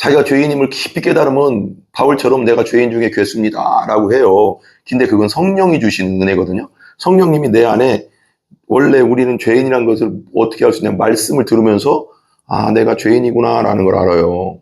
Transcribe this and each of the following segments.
자기가 죄인임을 깊이 깨달으면 바울처럼 내가 죄인 중에 괴수입니다 라고 해요. 근데 그건 성령이 주시는 은혜거든요. 성령님이 내 안에 원래 우리는 죄인이라는 것을 어떻게 할 수 있냐, 말씀을 들으면서 아, 내가 죄인이구나 라는 걸 알아요.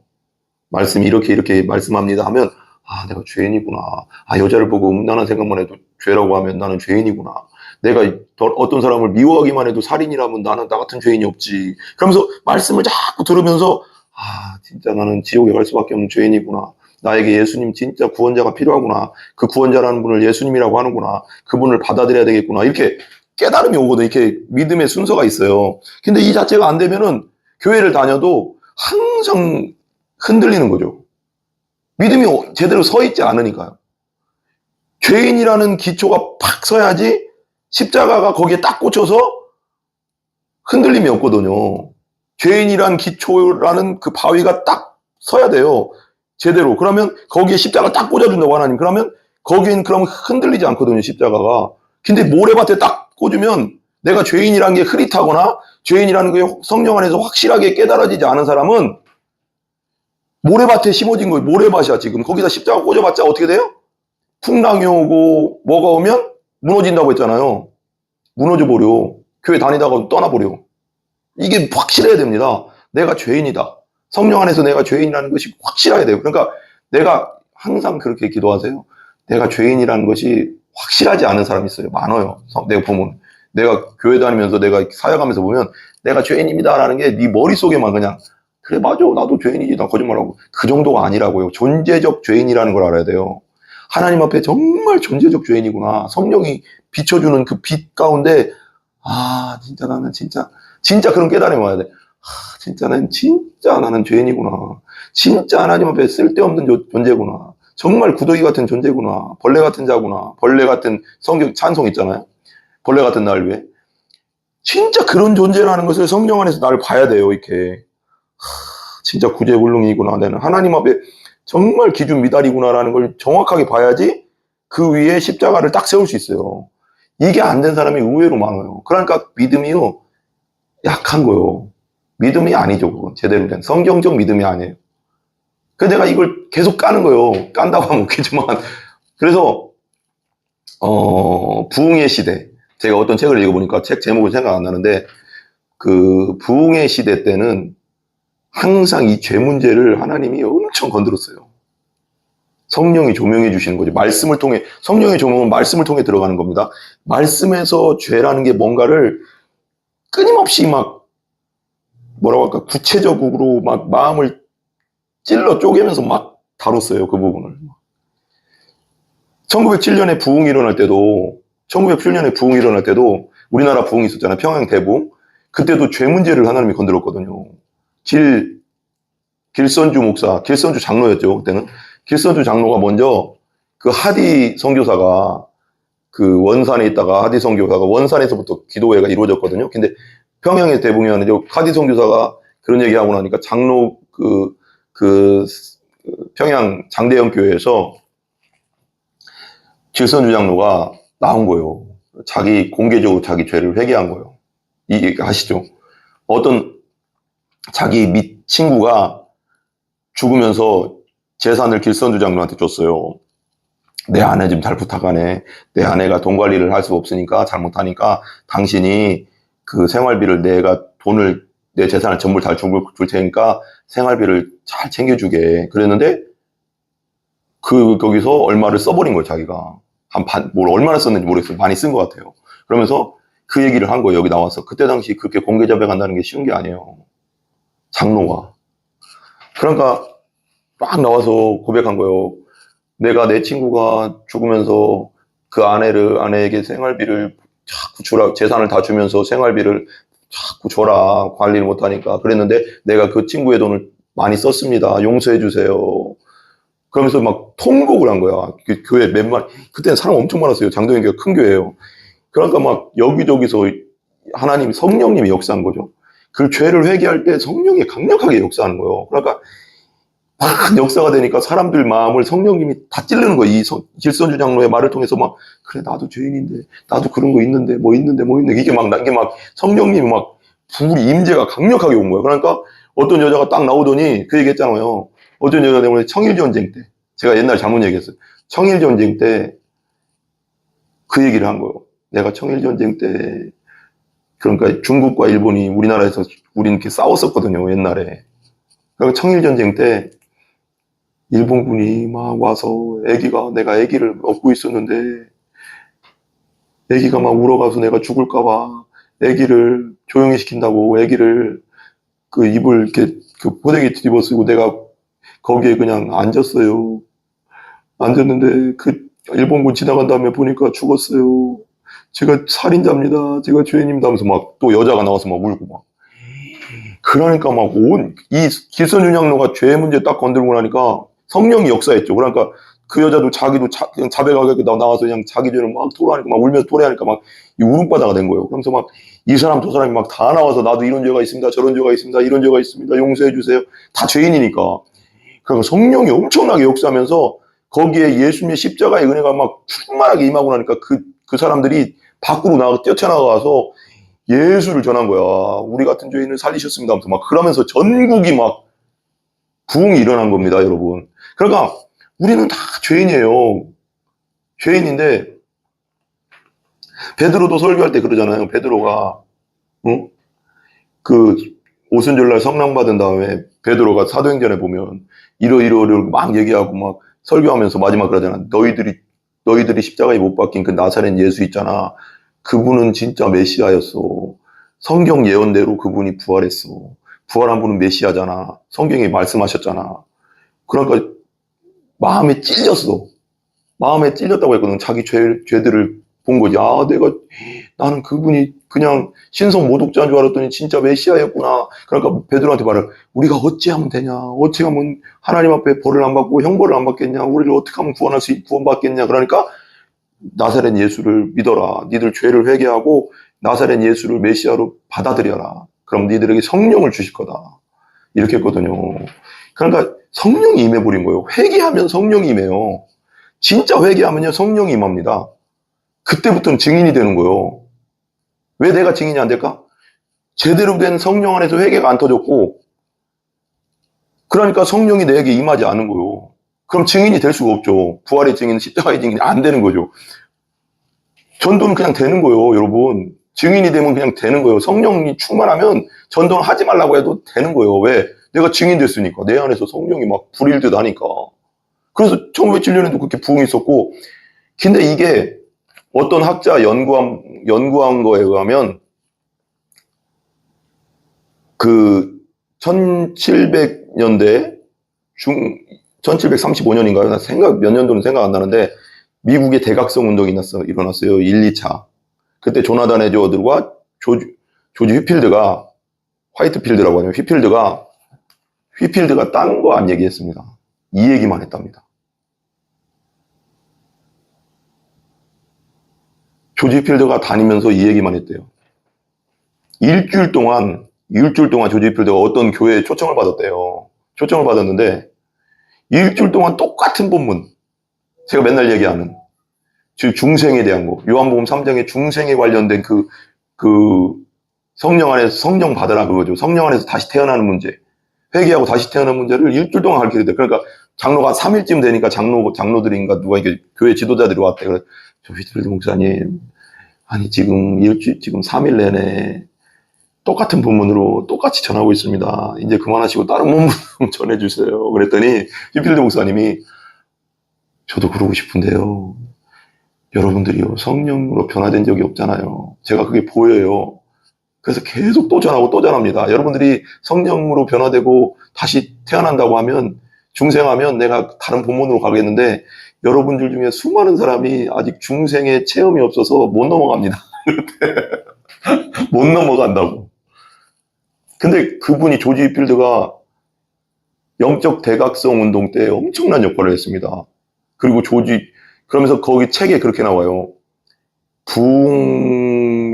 말씀이 이렇게 말씀합니다 하면 아, 내가 죄인이구나. 아, 여자를 보고 음란한 생각만 해도 죄라고 하면 나는 죄인이구나. 내가 어떤 사람을 미워하기만 해도 살인이라면 나는 나 같은 죄인이 없지. 그러면서 말씀을 자꾸 들으면서 아, 진짜 나는 지옥에 갈 수밖에 없는 죄인이구나. 나에게 예수님 진짜 구원자가 필요하구나. 그 구원자라는 분을 예수님이라고 하는구나. 그분을 받아들여야 되겠구나. 이렇게 깨달음이 오거든. 이렇게 믿음의 순서가 있어요. 근데 이 자체가 안 되면은 교회를 다녀도 항상 흔들리는 거죠. 믿음이 제대로 서 있지 않으니까요. 죄인이라는 기초가 팍 서야지 십자가가 거기에 딱 꽂혀서 흔들림이 없거든요. 죄인이란 기초라는 그 바위가 딱 서야 돼요. 제대로. 그러면 거기에 십자가 딱 꽂아준다고 하나님. 그러면 거기엔 그러면 흔들리지 않거든요, 십자가가. 근데 모래밭에 딱 꽂으면 내가 죄인이라는 게 흐릿하거나 죄인이라는 게 성령 안에서 확실하게 깨달아지지 않은 사람은 모래밭에 심어진 거예요. 모래밭이야, 지금. 거기다 십자가 꽂아봤자 어떻게 돼요? 풍랑이 오고 뭐가 오면 무너진다고 했잖아요. 무너져 버려. 교회 다니다가 떠나버려. 이게 확실해야 됩니다. 내가 죄인이다. 성령 안에서 내가 죄인이라는 것이 확실해야 돼요. 그러니까 내가 항상 그렇게 기도하세요. 내가 죄인이라는 것이 확실하지 않은 사람이 있어요. 많아요. 내가 보면. 내가 교회 다니면서 내가 사역하면서 보면 내가 죄인입니다라는 게 네 머릿속에만 그냥 그래 맞아 나도 죄인이지 나 거짓말하고 그 정도가 아니라고요. 존재적 죄인이라는 걸 알아야 돼요. 하나님 앞에 정말 존재적 죄인이구나. 성령이 비춰주는 그 빛 가운데 아 진짜 나는 진짜 그런 깨달음이 와야 돼. 아, 진짜 나는 죄인이구나. 진짜 하나님 앞에 쓸데없는 존재구나. 정말 구더기 같은 존재구나. 벌레 같은 자구나. 벌레 같은 성경 찬송 있잖아요. 벌레 같은 날 위해. 진짜 그런 존재라는 것을 성령 안에서 나를 봐야 돼요. 이렇게. 진짜 구제불능이구나. 나는 하나님 앞에 정말 기준 미달이구나라는 걸 정확하게 봐야지 그 위에 십자가를 딱 세울 수 있어요. 이게 안 된 사람이 의외로 많아요. 그러니까 믿음이요. 약한 거요. 믿음이 아니죠. 그건 제대로 된 성경적 믿음이 아니에요. 그래서 내가 이걸 계속 까는 거예요. 깐다고 하면 웃기지만. 그래서 부흥의 시대. 제가 어떤 책을 읽어보니까 책 제목은 생각 안 나는데 그 부흥의 시대 때는 항상 이 죄 문제를 하나님이 엄청 건드렸어요. 성령이 조명해 주시는 거죠. 말씀을 통해, 성령의 조명은 말씀을 통해 들어가는 겁니다. 말씀에서 죄라는 게 뭔가를 끊임없이 막, 뭐라고 할까, 구체적으로 막 마음을 찔러 쪼개면서 막 다뤘어요. 그 부분을. 1907년에 부흥이 일어날 때도, 우리나라 부흥이 있었잖아요. 평양 대부흥. 그때도 죄 문제를 하나님이 건드렸거든요. 길선주 목사, 길선주 장로였죠, 그때는. 길선주 장로가 먼저 그 하디 선교사가 그 원산에 있다가 하디 선교사가 원산에서부터 기도회가 이루어졌거든요. 근데 평양의 대붕이었는데 하디 선교사가 그런 얘기하고 나니까 장로 그 평양 장대영 교회에서 길선주 장로가 나온 거예요. 공개적으로 자기 죄를 회개한 거예요. 이게 아시죠? 어떤 자기 친구가 죽으면서 재산을 길선주 장로한테 줬어요. 내 아내 좀 잘 부탁하네. 내 아내가 돈 관리를 할 수 없으니까 잘못하니까 당신이 그 생활비를 내 재산을 전부 다 줄 테니까 생활비를 잘 챙겨주게. 그랬는데 거기서 얼마를 써버린 거예요, 자기가. 얼마나 썼는지 모르겠어요. 많이 쓴 것 같아요. 그러면서 그 얘기를 한 거예요, 여기 나와서. 그때 당시 그렇게 공개자백한다는 게 쉬운 게 아니에요. 장로가. 그러니까 막 나와서 고백한 거예요. 내가 내 친구가 죽으면서 그 아내에게 생활비를 자꾸 주라, 재산을 다 주면서 생활비를 자꾸 줘라, 관리를 못하니까. 그랬는데 내가 그 친구의 돈을 많이 썼습니다. 용서해 주세요. 그러면서 막 통곡을 한 거야. 교회 그때는 사람 엄청 많았어요. 장동현 교회가 큰 교회예요. 그러니까 막 여기저기서 성령님이 역사한 거죠. 그 죄를 회개할 때 성령이 강력하게 역사하는 거예요. 그러니까 막 역사가 되니까 사람들 마음을 성령님이 다 찌르는 거예요. 이 길선주 장로의 말을 통해서 막 그래 나도 죄인인데 나도 그런 거 있는데 뭐 있는데 이게 막 성령님이 막 임재가 강력하게 온 거예요. 그러니까 어떤 여자가 딱 나오더니 그 얘기 했잖아요. 어떤 여자가 때문에 청일전쟁 때, 제가 옛날 잘못 얘기했어요. 청일전쟁 때 그 얘기를 한 거예요. 내가 청일전쟁 때, 그러니까 중국과 일본이 우리나라에서 우리는 이렇게 싸웠었거든요, 옛날에. 그러니까 청일전쟁 때 일본군이 막 와서 내가 아기를 업고 있었는데 아기가 막 울어가서 내가 죽을까봐 아기를 조용히 시킨다고 아기를 그 입을 이렇게 그 포대기 뒤집어 쓰고 내가 거기에 그냥 앉았어요. 앉았는데 그 일본군 지나간 다음에 보니까 죽었어요. 제가 살인자입니다. 제가 죄인입니다 하면서 막 또 여자가 나와서 막 울고 막. 그러니까 막 이 길선윤양로가 죄 문제 딱 건들고 나니까 성령이 역사했죠. 그러니까 그 여자도 자기도 그냥 자백하게 나와서 그냥 자기 죄를 막 토로하니까 막 울면서 토로하니까 막 이 울음바다가 된 거예요. 그러면서 막 이 사람 저 사람이 막 다 나와서 나도 이런 죄가 있습니다. 저런 죄가 있습니다. 이런 죄가 있습니다. 용서해 주세요. 다 죄인이니까. 그러니까 성령이 엄청나게 역사하면서 거기에 예수님의 십자가의 은혜가 막 충만하게 임하고 나니까 그 사람들이 밖으로 뛰어나가서 예수를 전한 거야. 우리 같은 죄인을 살리셨습니다. 하면서 막 그러면서 전국이 막 부흥이 일어난 겁니다, 여러분. 그러니까 우리는 다 죄인이에요. 죄인인데 베드로도 설교할 때 그러잖아요. 베드로가 그 오순절날 성령 받은 다음에 베드로가 사도행전에 보면 이러이러를 막 얘기하고 막 설교하면서 마지막 그러잖아. 너희들이 십자가에 못 박힌 그 나사렛 예수 있잖아. 그분은 진짜 메시아였어. 성경 예언대로 그분이 부활했어. 부활한 분은 메시아잖아. 성경에 말씀하셨잖아. 그러니까 마음에 찔렸어. 마음에 찔렸다고 했거든. 자기 죄들을 본 거지. 나는 그분이 그냥 신성 모독자인 줄 알았더니 진짜 메시아였구나. 그러니까 베드로한테 말을, 우리가 어찌하면 되냐? 어찌 하면 하나님 앞에 벌을 안 받고 형벌을 안 받겠냐? 우리를 어떻게 하면 구원받겠냐? 그러니까 나사렛 예수를 믿어라. 니들 죄를 회개하고 나사렛 예수를 메시아로 받아들여라. 그럼 니들에게 성령을 주실 거다. 이렇게 했거든요. 그러니까 성령이 임해버린 거예요. 회개하면 성령이 임해요. 진짜 회개하면요 성령이 임합니다. 그때부터는 증인이 되는 거예요. 왜 내가 증인이 안 될까? 제대로 된 성령 안에서 회개가 안 터졌고, 그러니까 성령이 내게 임하지 않은 거예요. 그럼 증인이 될 수가 없죠. 부활의 증인, 십자가의 증인이 안 되는 거죠. 전도는 그냥 되는 거예요, 여러분. 증인이 되면 그냥 되는 거예요. 성령이 충만하면 전도는 하지 말라고 해도 되는 거예요. 왜? 내가 증인 됐으니까. 내 안에서 성령이 막 불일 듯 하니까. 그래서 1907년에도 그렇게 부흥이 있었고, 근데 이게 어떤 학자 연구한 거에 의하면 그 1700년대 1735년인가요? 몇 년도는 생각 안 나는데 미국의 대각성 운동이 일어났어요. 1, 2차. 그때 조나단 에드워드와 조지 휘필드가 화이트필드라고 하죠. 휘필드가 다른 거 안 얘기했습니다. 이 얘기만 했답니다. 조지 휘필드가 다니면서 이 얘기만 했대요. 일주일 동안 조지 휘필드가 어떤 교회에 초청을 받았대요. 초청을 받았는데 일주일 동안 똑같은 본문, 제가 맨날 얘기하는 즉 중생에 대한 거, 요한복음 3장의 중생에 관련된 그 성령 안에서 성령 받으라 그거죠. 성령 안에서 다시 태어나는 문제, 회개하고 다시 태어나는 문제를 일주일 동안 가르치게 돼. 그러니까 장로가 3일쯤 되니까 장로들인가 누가 이게 교회 지도자들이 왔대. 그래서 저 휘필드 목사님, 아니 지금 3일 내내 똑같은 본문으로 똑같이 전하고 있습니다. 이제 그만하시고 다른 본문 전해주세요. 그랬더니 휘필드 목사님이, 저도 그러고 싶은데요. 여러분들이요, 성령으로 변화된 적이 없잖아요. 제가 그게 보여요. 그래서 계속 또 전하고 또 전합니다. 여러분들이 성령으로 변화되고 다시 태어난다고 하면, 중생하면 내가 다른 본문으로 가겠는데, 여러분들 중에 수많은 사람이 아직 중생의 체험이 없어서 못 넘어갑니다. 못 넘어간다고. 근데 그분이 조지 휘필드가 영적 대각성 운동 때 엄청난 역할을 했습니다. 그리고 그러면서 거기 책에 그렇게 나와요. 부흥의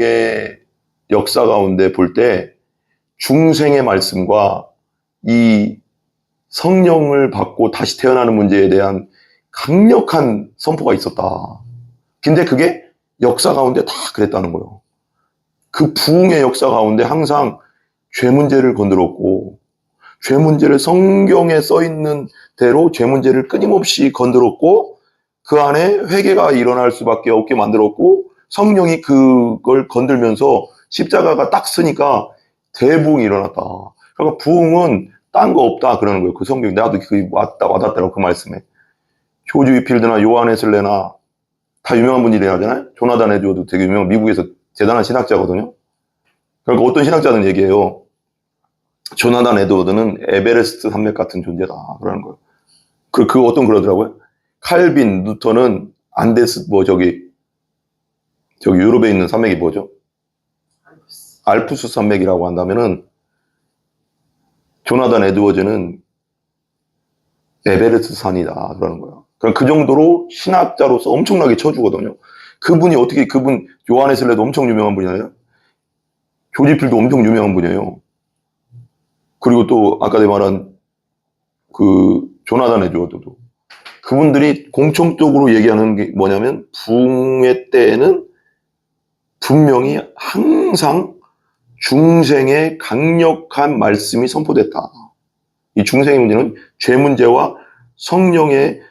역사 가운데 볼 때 중생의 말씀과 이 성령을 받고 다시 태어나는 문제에 대한 강력한 선포가 있었다. 근데 그게 역사 가운데 다 그랬다는 거예요. 그 부흥의 역사 가운데 항상 죄 문제를 건드렸고, 죄 문제를 성경에 써 있는 대로 죄 문제를 끊임없이 건드렸고 그 안에 회개가 일어날 수밖에 없게 만들었고 성령이 그걸 건들면서 십자가가 딱 쓰니까 대부흥이 일어났다. 그러니까 부흥은 딴 거 없다 그러는 거예요. 그 성경이. 나도 그 와닿더라고 그 말씀에. 조지 위필드나 요한 웨슬레나 다 유명한 분들이 하잖아요. 조나단 에드워드 되게 유명한 미국에서 대단한 신학자거든요. 그러니까 어떤 신학자는 얘기해요. 조나단 에드워드는 에베레스트 산맥 같은 존재다 그러는 거예요. 그 어떤 그러더라고요. 칼빈, 루터는 안데스 저기 유럽에 있는 산맥이 뭐죠? 알프스 산맥이라고 한다면은 조나단 에드워즈는 에베레스트 산이다 그러는 거예요. 그럼 그 정도로 신학자로서 엄청나게 쳐주거든요. 그분이 어떻게 요한 웨슬레도 엄청 유명한 분이잖아요. 조지 필도 엄청 유명한 분이에요. 그리고 또 아까 내가 말한 그 조나단 에드워드도 그분들이 공통적으로 얘기하는 게 뭐냐면 부흥의 때에는 분명히 항상 중생의 강력한 말씀이 선포됐다. 이 중생의 문제는 죄 문제와 성령의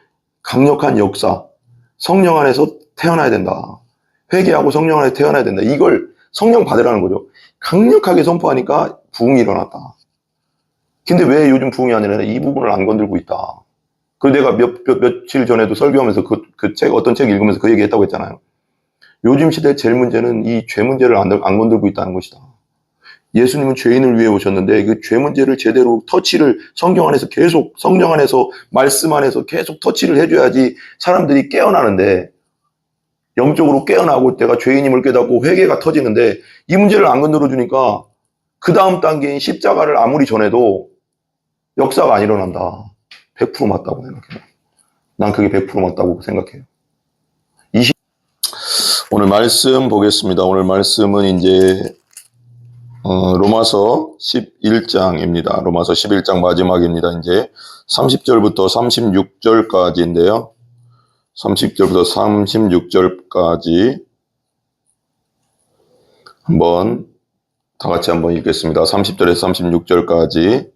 강력한 역사, 성령 안에서 태어나야 된다. 회개하고 성령 안에서 태어나야 된다. 이걸 성령 받으라는 거죠. 강력하게 선포하니까 부흥이 일어났다. 근데 왜 요즘 부흥이 아니라 이 부분을 안 건들고 있다. 그리고 내가 며칠 전에도 설교하면서 어떤 책 읽으면서 그 얘기 했다고 했잖아요. 요즘 시대의 제일 문제는 이 죄 문제를 안 건들고 있다는 것이다. 예수님은 죄인을 위해 오셨는데 그 죄 문제를 제대로 터치를 성경 안에서 계속 성령 안에서 말씀 안에서 계속 터치를 해줘야지 사람들이 깨어나는데 영적으로 깨어나고 내가 죄인임을 깨닫고 회개가 터지는데 이 문제를 안 건드려 주니까 그 다음 단계인 십자가를 아무리 전해도 역사가 안 일어난다. 100% 맞다고 생각해요. 난 그게 100% 맞다고 생각해요. 오늘 말씀 보겠습니다. 오늘 말씀은 이제 로마서 11장입니다. 로마서 11장 마지막입니다. 이제 30절부터 36절까지인데요. 30절부터 36절까지 다 같이 한번 읽겠습니다. 30절에서 36절까지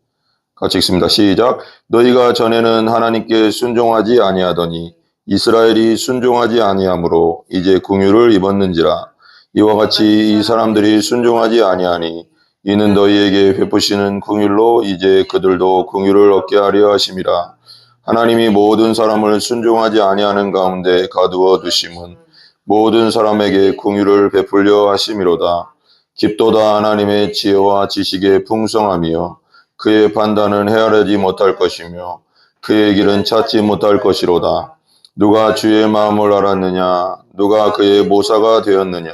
같이 읽습니다. 시작. 너희가 전에는 하나님께 순종하지 아니하더니 이스라엘이 순종하지 아니하므로 이제 긍휼을 입었는지라. 이와 같이 이 사람들이 순종하지 아니하니 이는 너희에게 베푸시는 긍휼로 이제 그들도 긍휼을 얻게 하려 하심이라. 하나님이 모든 사람을 순종하지 아니하는 가운데 가두어 두심은 모든 사람에게 긍휼을 베풀려 하심이로다. 깊도다 하나님의 지혜와 지식의 풍성함이요 그의 판단은 헤아리지 못할 것이며 그의 길은 찾지 못할 것이로다. 누가 주의 마음을 알았느냐? 누가 그의 모사가 되었느냐?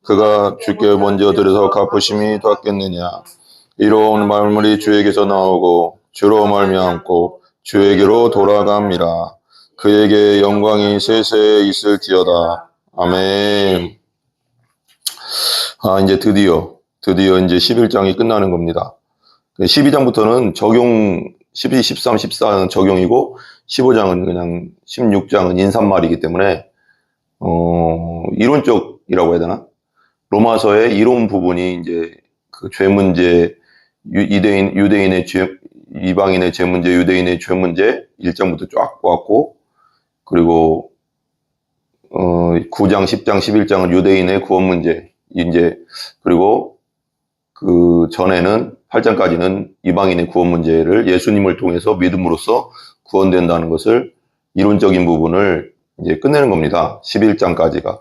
그가 주께 먼저 들여서 갚으심이 닿겠느냐? 이로운 말물이 주에게서 나오고 주로 말미암고 주에게로 돌아갑니다. 그에게 영광이 세세에 있을지어다. 아멘. 이제 드디어 이제 11장이 끝나는 겁니다. 12장부터는 적용, 12, 13, 14는 적용이고 15장은 그냥 16장은 인사말이기 때문에 이론적이라고 해야 되나? 로마서의 이론 부분이 이제 그 죄 문제, 유대인의 죄, 이방인의 죄 문제, 유대인의 죄 문제 1장부터 쫙 보았고, 그리고 9장, 10장, 11장은 유대인의 구원 문제, 이제 그리고 그 전에는 8장까지는 이방인의 구원 문제를 예수님을 통해서 믿음으로써 구원된다는 것을 이론적인 부분을 이제 끝내는 겁니다. 11장까지가.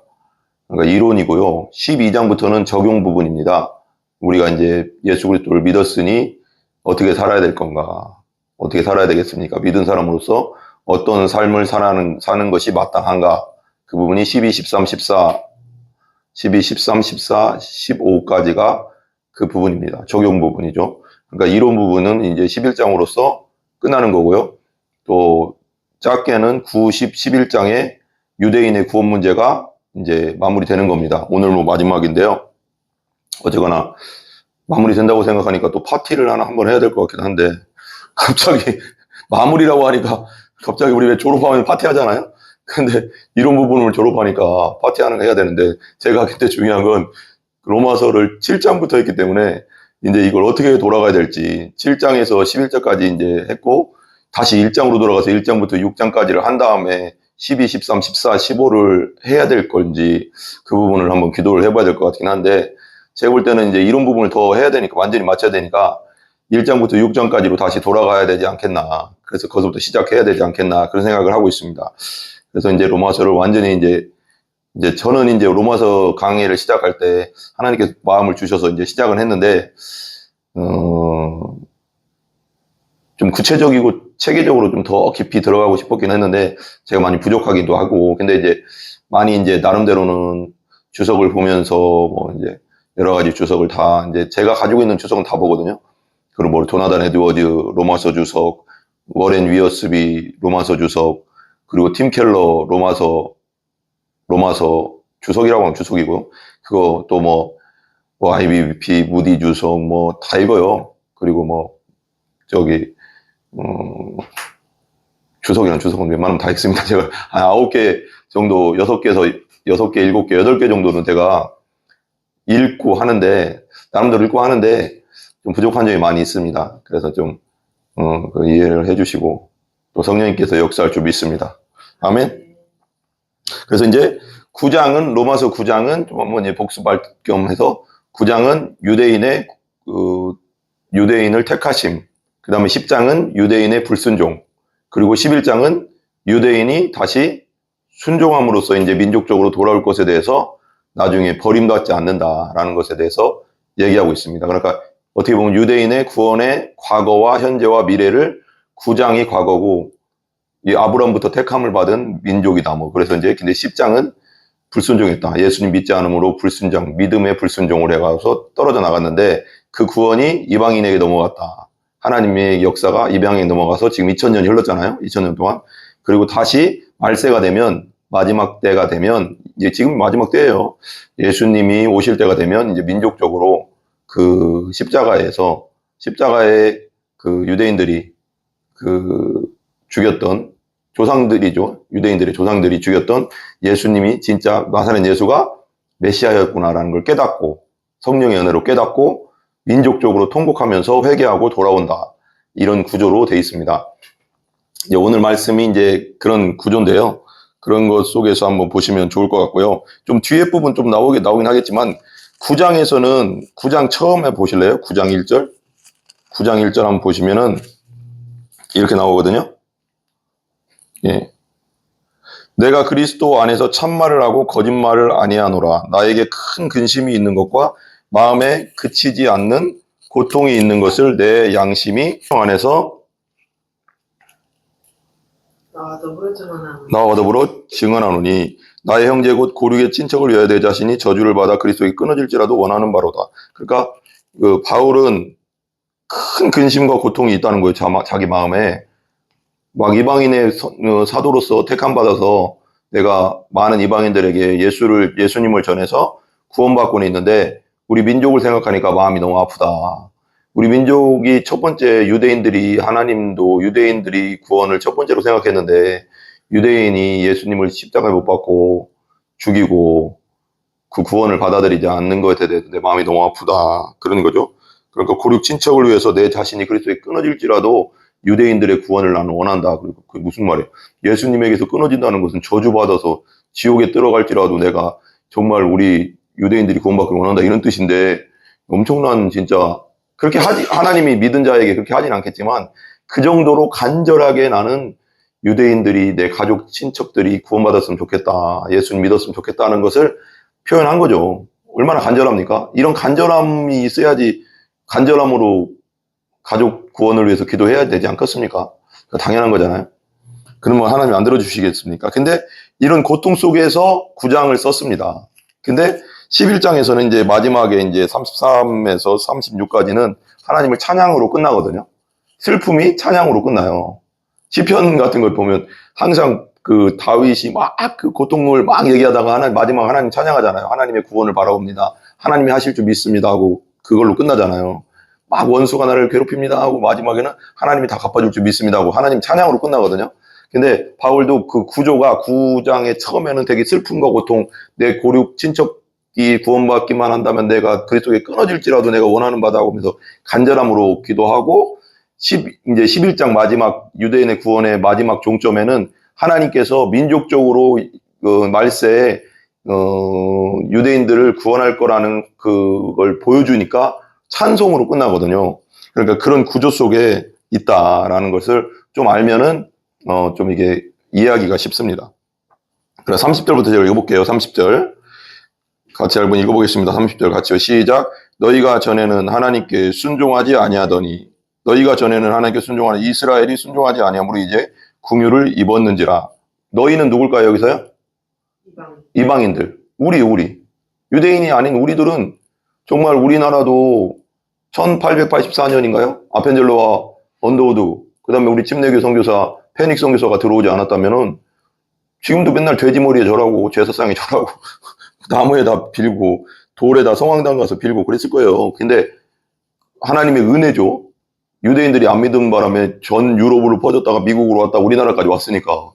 그러니까 이론이고요. 12장부터는 적용 부분입니다. 우리가 이제 예수 그리스도를 믿었으니 어떻게 살아야 될 건가? 어떻게 살아야 되겠습니까? 믿은 사람으로서 어떤 삶을 사는 것이 마땅한가? 그 부분이 12, 13, 14, 15까지가 그 부분입니다. 적용 부분이죠. 그러니까 이론 부분은 이제 11장으로서 끝나는 거고요. 또 작게는 9, 10, 11장의 유대인의 구원 문제가 이제 마무리되는 겁니다. 오늘 마지막인데요. 어쨌거나 마무리된다고 생각하니까 또 파티를 하나 한번 해야 될 것 같긴 한데 갑자기 마무리라고 하니까 갑자기 우리 왜 졸업하면 파티 하잖아요. 근데 이런 부분을 졸업하니까 파티하는 거 해야 되는데 제가 그때 중요한 건 로마서를 7장부터 했기 때문에 이제 이걸 어떻게 돌아가야 될지 7장에서 11장까지 이제 했고 다시 1장으로 돌아가서 1장부터 6장까지를 한 다음에 12, 13, 14, 15를 해야 될 건지 그 부분을 한번 기도를 해봐야 될 것 같긴 한데 제가 볼 때는 이제 이런 부분을 더 해야 되니까 완전히 맞춰야 되니까 1장부터 6장까지로 다시 돌아가야 되지 않겠나. 그래서 거기서부터 시작해야 되지 않겠나. 그런 생각을 하고 있습니다. 그래서 이제 로마서를 완전히 이제 저는 이제 로마서 강의를 시작할 때 하나님께서 마음을 주셔서 이제 시작을 했는데, 좀 구체적이고 체계적으로 좀 더 깊이 들어가고 싶었긴 했는데, 제가 많이 부족하기도 하고, 근데 이제 많이 이제 나름대로는 주석을 보면서 뭐 이제 여러 가지 주석을 다 이제 제가 가지고 있는 주석은 다 보거든요. 그리고 뭐 조나단 에드워즈 로마서 주석, 워렌 위어스비 로마서 주석, 그리고 팀 켈러 로마서 주석이라고 하면 주석이고요. 그거 또 뭐 IBP 무디 주석 뭐 다 읽어요. 그리고 뭐 저기 주석이랑 주석은 웬만하면 다 읽습니다. 제가 한 9개 정도 6개, 7개, 8개 정도는 제가 읽고 하는데 나름대로 읽고 하는데 좀 부족한 점이 많이 있습니다. 그래서 좀 이해를 해주시고 또 성령님께서 역사할 줄 믿습니다. 아멘. 그래서 이제 9장은 로마서 9장은 좀 한번 복습할 겸 해서 9장은 유대인을 택하심. 그 다음에 10장은 유대인의 불순종. 그리고 11장은 유대인이 다시 순종함으로써 이제 민족적으로 돌아올 것에 대해서 나중에 버림받지 않는다라는 것에 대해서 얘기하고 있습니다. 그러니까 어떻게 보면 유대인의 구원의 과거와 현재와 미래를 9장이 과거고 이 아브라함부터 택함을 받은 민족이다. 뭐 그래서 이제 근데 10장은 불순종했다. 예수님 믿지 않음으로 불순종, 믿음의 불순종을 해가서 떨어져 나갔는데 그 구원이 이방인에게 넘어갔다. 하나님의 역사가 이방인에게 넘어가서 지금 2000년이 흘렀잖아요. 2000년 동안. 그리고 다시 말세가 되면 마지막 때가 되면 이제 지금 마지막 때예요. 예수님이 오실 때가 되면 이제 민족적으로 그 십자가에 그 유대인들이 그 죽였던 조상들이죠. 유대인들의 조상들이 죽였던 예수님이 진짜 나사렛 예수가 메시아였구나라는 걸 깨닫고 성령의 은혜로 깨닫고 민족적으로 통곡하면서 회개하고 돌아온다. 이런 구조로 되어 있습니다. 이제 오늘 말씀이 이제 그런 구조인데요. 그런 것 속에서 한번 보시면 좋을 것 같고요. 좀 뒤에 부분 좀 나오긴 하겠지만 9장에서는 9장 처음에 보실래요? 9장 1절? 9장 1절 한번 보시면은 이렇게 나오거든요. 예. 내가 그리스도 안에서 참말을 하고 거짓말을 아니하노라. 나에게 큰 근심이 있는 것과 마음에 그치지 않는 고통이 있는 것을 내 양심이 안에서 나와 더불어 증언하노니 나의 형제 곧 고륙의 친척을 위하여 내 자신이 저주를 받아 그리스도에게 끊어질지라도 원하는 바로다. 그러니까 그 바울은 큰 근심과 고통이 있다는 거예요. 자기 마음에. 막 이방인의 사도로서 택함 받아서 내가 많은 이방인들에게 예수님을 전해서 구원받고는 있는데 우리 민족을 생각하니까 마음이 너무 아프다. 우리 민족이 첫 번째 유대인들이 구원을 첫 번째로 생각했는데 유대인이 예수님을 십자가에 못 박고 죽이고 그 구원을 받아들이지 않는 것에 대해서 내 마음이 너무 아프다. 그런 거죠. 그러니까 고륙 친척을 위해서 내 자신이 그리스도에 끊어질지라도 유대인들의 구원을 나는 원한다. 그리고 그게 무슨 말이에요? 예수님에게서 끊어진다는 것은 저주받아서 지옥에 들어갈지라도 내가 정말 우리 유대인들이 구원받기를 원한다. 이런 뜻인데 엄청난 진짜 그렇게 하나님이 믿은 자에게 그렇게 하진 않겠지만 그 정도로 간절하게 나는 유대인들이 내 가족 친척들이 구원받았으면 좋겠다. 예수님 믿었으면 좋겠다는 것을 표현한 거죠. 얼마나 간절합니까? 이런 간절함이 있어야지 간절함으로 가족 구원을 위해서 기도해야 되지 않겠습니까? 당연한 거잖아요. 그러면 하나님 안 들어주시겠습니까? 근데 이런 고통 속에서 9장을 썼습니다. 근데 11장에서는 이제 마지막에 이제 33에서 36까지는 하나님을 찬양으로 끝나거든요. 슬픔이 찬양으로 끝나요. 시편 같은 걸 보면 항상 그 다윗이 막 그 고통을 막 얘기하다가 마지막 하나님 찬양하잖아요. 하나님의 구원을 바라봅니다. 하나님이 하실 줄 믿습니다 하고 그걸로 끝나잖아요. 막 원수가 나를 괴롭힙니다 하고 마지막에는 하나님이 다 갚아줄 줄 믿습니다 하고 하나님 찬양으로 끝나거든요. 근데 바울도 그 구조가 9장의 처음에는 되게 슬픔과 고통, 내 고륙 친척 이 구원받기만 한다면 내가 그리스도에 끊어질지라도 내가 원하는 바다 하면서 간절함으로 기도하고 이제 11장 마지막 유대인의 구원의 마지막 종점에는 하나님께서 민족적으로 말세에 유대인들을 구원할 거라는 그걸 보여주니까 찬송으로 끝나거든요. 그러니까 그런 구조 속에 있다라는 것을 좀 알면은 좀 이게 이해하기가 쉽습니다. 그래서 30절부터 제가 읽어볼게요. 30절 같이 한번 읽어보겠습니다. 30절 같이요. 시작. 너희가 전에는 하나님께 순종하지 아니하더니 너희가 전에는 하나님께 순종하는 이스라엘이 순종하지 아니하므로 이제 궁유를 입었는지라. 너희는 누굴까요 여기서요? 이방인들. 우리. 유대인이 아닌 우리들은 정말 우리나라도 1884년인가요? 아펜젤로와 언더우드, 그 다음에 우리 침례교 선교사, 페닉 선교사가 들어오지 않았다면은 지금도 맨날 돼지머리에 절하고 제사상에 절하고 나무에다 빌고 돌에다 성황당 가서 빌고 그랬을 거예요. 근데 하나님의 은혜죠. 유대인들이 안 믿은 바람에 전 유럽으로 퍼졌다가 미국으로 왔다 우리나라까지 왔으니까.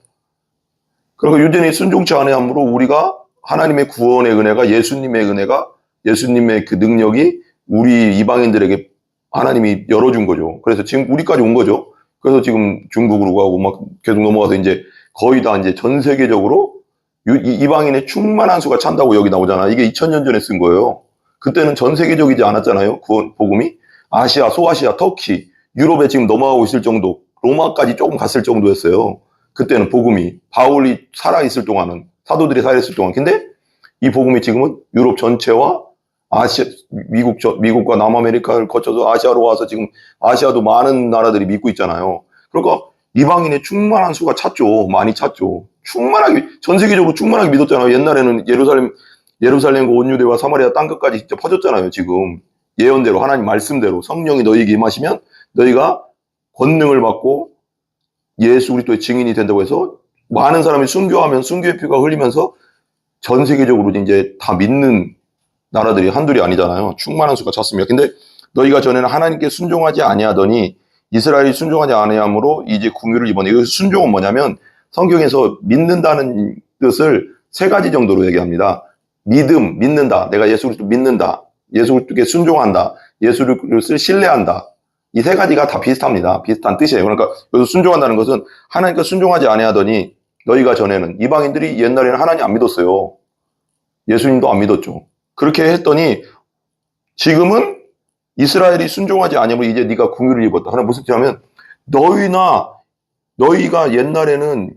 그리고 유대인이 순종치 아니함으로 우리가 하나님의 구원의 은혜가 예수님의 은혜가 예수님의 그 능력이 우리 이방인들에게 하나님이 열어준 거죠. 그래서 지금 우리까지 온 거죠. 그래서 지금 중국으로 가고 막 계속 넘어가서 이제 거의 다 이제 전 세계적으로 이방인의 충만한 수가 찬다고 여기 나오잖아. 이게 2000년 전에 쓴 거예요. 그때는 전 세계적이지 않았잖아요. 구원 복음이. 아시아, 소아시아, 터키, 유럽에 지금 넘어가고 있을 정도, 로마까지 조금 갔을 정도였어요. 그때는 복음이 바울이 살아있을 동안은 사도들이 살아있을 동안. 근데 이 복음이 지금은 유럽 전체와 아시아, 미국과 남아메리카를 거쳐서 아시아로 와서 지금 아시아도 많은 나라들이 믿고 있잖아요. 그러니까 이방인의 충만한 수가 찼죠. 많이 찼죠. 충만하게, 전 세계적으로 충만하게 믿었잖아요. 옛날에는 예루살렘과 온 유대와 사마리아 땅끝까지 진짜 퍼졌잖아요. 지금 예언대로 하나님 말씀대로 성령이 너희에게 임하시면 너희가 권능을 받고 예수 그리스도의 증인이 된다고 해서 많은 사람이 순교하면 순교의 피가 흘리면서 전 세계적으로 이제 다 믿는 나라들이 한둘이 아니잖아요. 충만한 수가 찼습니다. 근데 너희가 전에는 하나님께 순종하지 아니하더니 이스라엘이 순종하지 아니함으로 이제 궁유를 입었네. 이 순종은 뭐냐면 성경에서 믿는다는 뜻을 세 가지 정도로 얘기합니다. 믿음, 믿는다. 내가 예수 그리스도 믿는다. 예수 그리스도께 순종한다. 예수 그리스도를 신뢰한다. 이 세 가지가 다 비슷합니다. 비슷한 뜻이에요. 그러니까 여기서 순종한다는 것은 하나님께 순종하지 아니하더니 너희가 전에는 이방인들이 옛날에는 하나님 안 믿었어요. 예수님도 안 믿었죠. 그렇게 했더니 지금은 이스라엘이 순종하지 아니하면 이제 네가 궁유를 입었다. 하나 무슨 뜻이냐면 너희가 옛날에는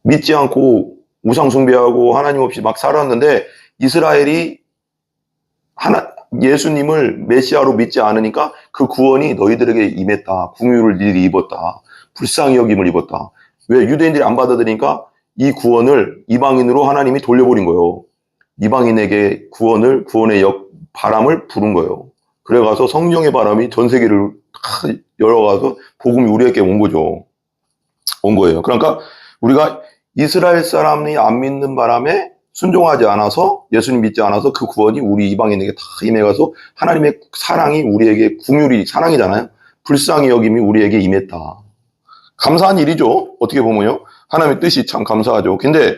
믿지 않고 우상 숭배하고 하나님 없이 막 살았는데 이스라엘이 예수님을 메시아로 믿지 않으니까 그 구원이 너희들에게 임했다. 궁유를 너희들이 입었다. 불쌍히 여김을 입었다. 왜? 유대인들이 안 받아들이니까 이 구원을 이방인으로 하나님이 돌려버린 거예요. 이방인에게 구원의 바람을 부른 거예요. 그래가서 성령의 바람이 전 세계를 열어가서 복음이 우리에게 온 거죠. 온 거예요. 그러니까 우리가 이스라엘 사람이 안 믿는 바람에 순종하지 않아서 예수님 믿지 않아서 그 구원이 우리 이방인에게 다 임해가서 하나님의 사랑이 우리에게 궁율이 사랑이잖아요. 불쌍히 여김이 우리에게 임했다. 감사한 일이죠. 어떻게 보면요. 하나님의 뜻이 참 감사하죠. 근데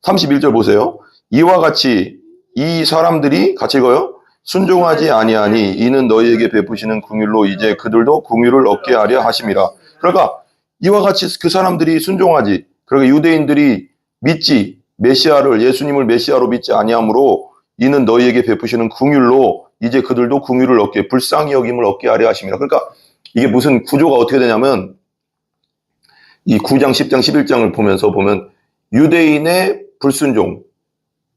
31절 보세요. 이와 같이 이 사람들이 같이 읽어요. 순종하지 아니하니 이는 너희에게 베푸시는 궁율로 이제 그들도 궁율을 얻게 하려 하심이라. 그러니까 이와 같이 그 사람들이 순종하지. 그러니까 유대인들이 믿지. 예수님을 메시아로 믿지 아니하므로 이는 너희에게 베푸시는 궁율로 이제 그들도 궁율을 얻게 불쌍히 여김을 얻게 하려 하심이라. 그러니까 이게 무슨 구조가 어떻게 되냐면 이 9장, 10장, 11장을 보면 유대인의 불순종.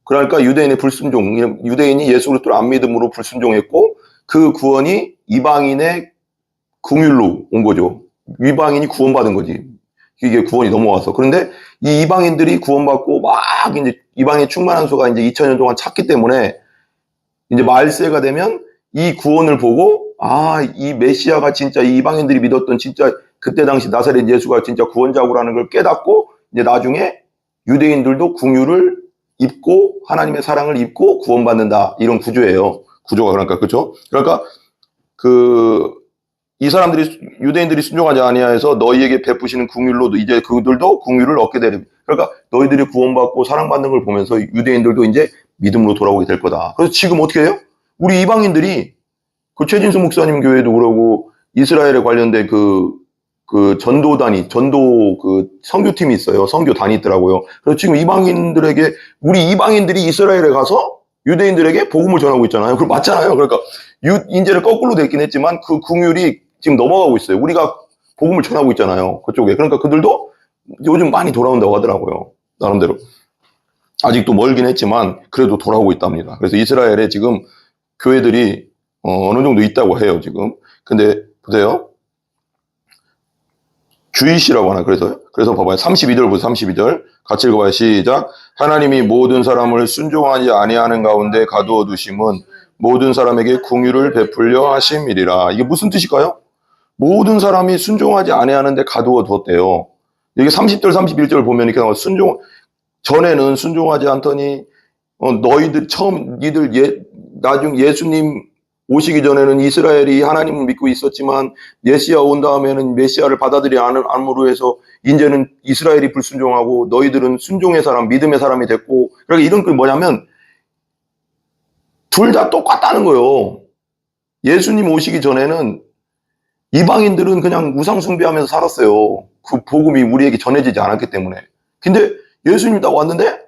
그러니까 유대인의 불순종, 유대인이 예수 그리스도를 안 믿음으로 불순종했고 그 구원이 이방인의 궁율로 온 거죠. 이방인이 구원받은 거지. 이게 구원이 넘어와서. 그런데 이 이방인들이 구원받고 막 이제 이방의 충만한 수가 이제 2000년 동안 찼기 때문에 이제 말세가 되면 이 구원을 보고 이 메시아가 진짜 이 이방인들이 믿었던 진짜 그때 당시 나사렛 예수가 진짜 구원자구라는 걸 깨닫고 이제 나중에 유대인들도 궁유를 입고 하나님의 사랑을 입고 구원받는다. 이런 구조예요. 구조가 그러니까 그렇죠? 그러니까 이 사람들이 유대인들이 순종하지 아니하여서 너희에게 베푸시는 궁율로도 이제 그들도 궁율을 얻게 되리. 그러니까 너희들이 구원받고 사랑받는 걸 보면서 유대인들도 이제 믿음으로 돌아오게 될 거다. 그래서 지금 어떻게 해요? 우리 이방인들이 그 최진수 목사님 교회도 그러고 이스라엘에 관련된 전도 그 선교팀이 있어요. 선교단이 있더라고요. 그래서 지금 이방인들에게, 우리 이방인들이 이스라엘에 가서 유대인들에게 복음을 전하고 있잖아요. 그거 맞잖아요. 그러니까 인재를 거꾸로 됐긴 했지만 그 긍휼이 지금 넘어가고 있어요. 우리가 복음을 전하고 있잖아요. 그쪽에. 그러니까 그들도 요즘 많이 돌아온다고 하더라고요. 나름대로. 아직도 멀긴 했지만 그래도 돌아오고 있답니다. 그래서 이스라엘에 지금 교회들이 어느 정도 있다고 해요, 지금. 근데 보세요. 주이시라고 하나, 그래서 봐봐요. 32절부터 32절. 같이 읽어봐요. 시작. 하나님이 모든 사람을 순종하지 아니하는 가운데 가두어 두심은 모든 사람에게 긍휼을 베풀려 하심이리라. 이게 무슨 뜻일까요? 모든 사람이 순종하지 아니하는데 가두어 두었대요. 이게 30절, 31절 보면 이렇게 나와요. 전에는 순종하지 않더니, 너희들 나중 예수님 오시기 전에는 이스라엘이 하나님을 믿고 있었지만 메시아 온 다음에는 메시아를 받아들이지 않음으로 해서 이제는 이스라엘이 불순종하고 너희들은 순종의 사람, 믿음의 사람이 됐고, 그러니까 이런 게 뭐냐면 둘 다 똑같다는 거예요. 예수님 오시기 전에는 이방인들은 그냥 우상 숭배하면서 살았어요. 그 복음이 우리에게 전해지지 않았기 때문에. 근데 예수님이 딱 왔는데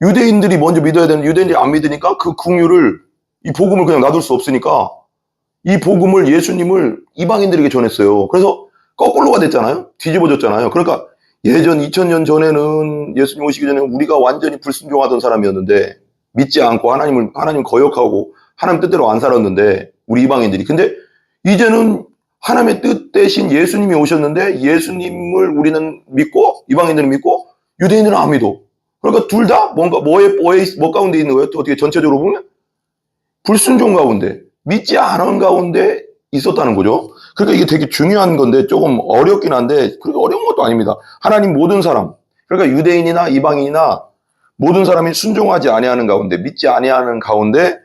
유대인들이 먼저 믿어야 되는데 유대인들이 안 믿으니까 그 긍휼을, 이 복음을 그냥 놔둘 수 없으니까 이 복음을, 예수님을 이방인들에게 전했어요. 그래서 거꾸로가 됐잖아요. 뒤집어졌잖아요. 그러니까 예전 2000년 전에는, 예수님 오시기 전에 우리가 완전히 불순종하던 사람이었는데, 믿지 않고 하나님 거역하고 하나님 뜻대로 안 살았는데, 우리 이방인들이. 근데 이제는 하나님의 뜻 대신 예수님이 오셨는데 예수님을 우리는 믿고 이방인들은 믿고 유대인들은 안 믿어. 그러니까 둘 다 뭔가 뭐 가운데 있는 거예요? 또 어떻게 전체적으로 보면 불순종 가운데, 믿지 않은 가운데 있었다는 거죠. 그러니까 이게 되게 중요한 건데 조금 어렵긴 한데 그렇게 어려운 것도 아닙니다. 하나님 모든 사람, 그러니까 유대인이나 이방인이나 모든 사람이 순종하지 아니하는 가운데, 믿지 아니하는 가운데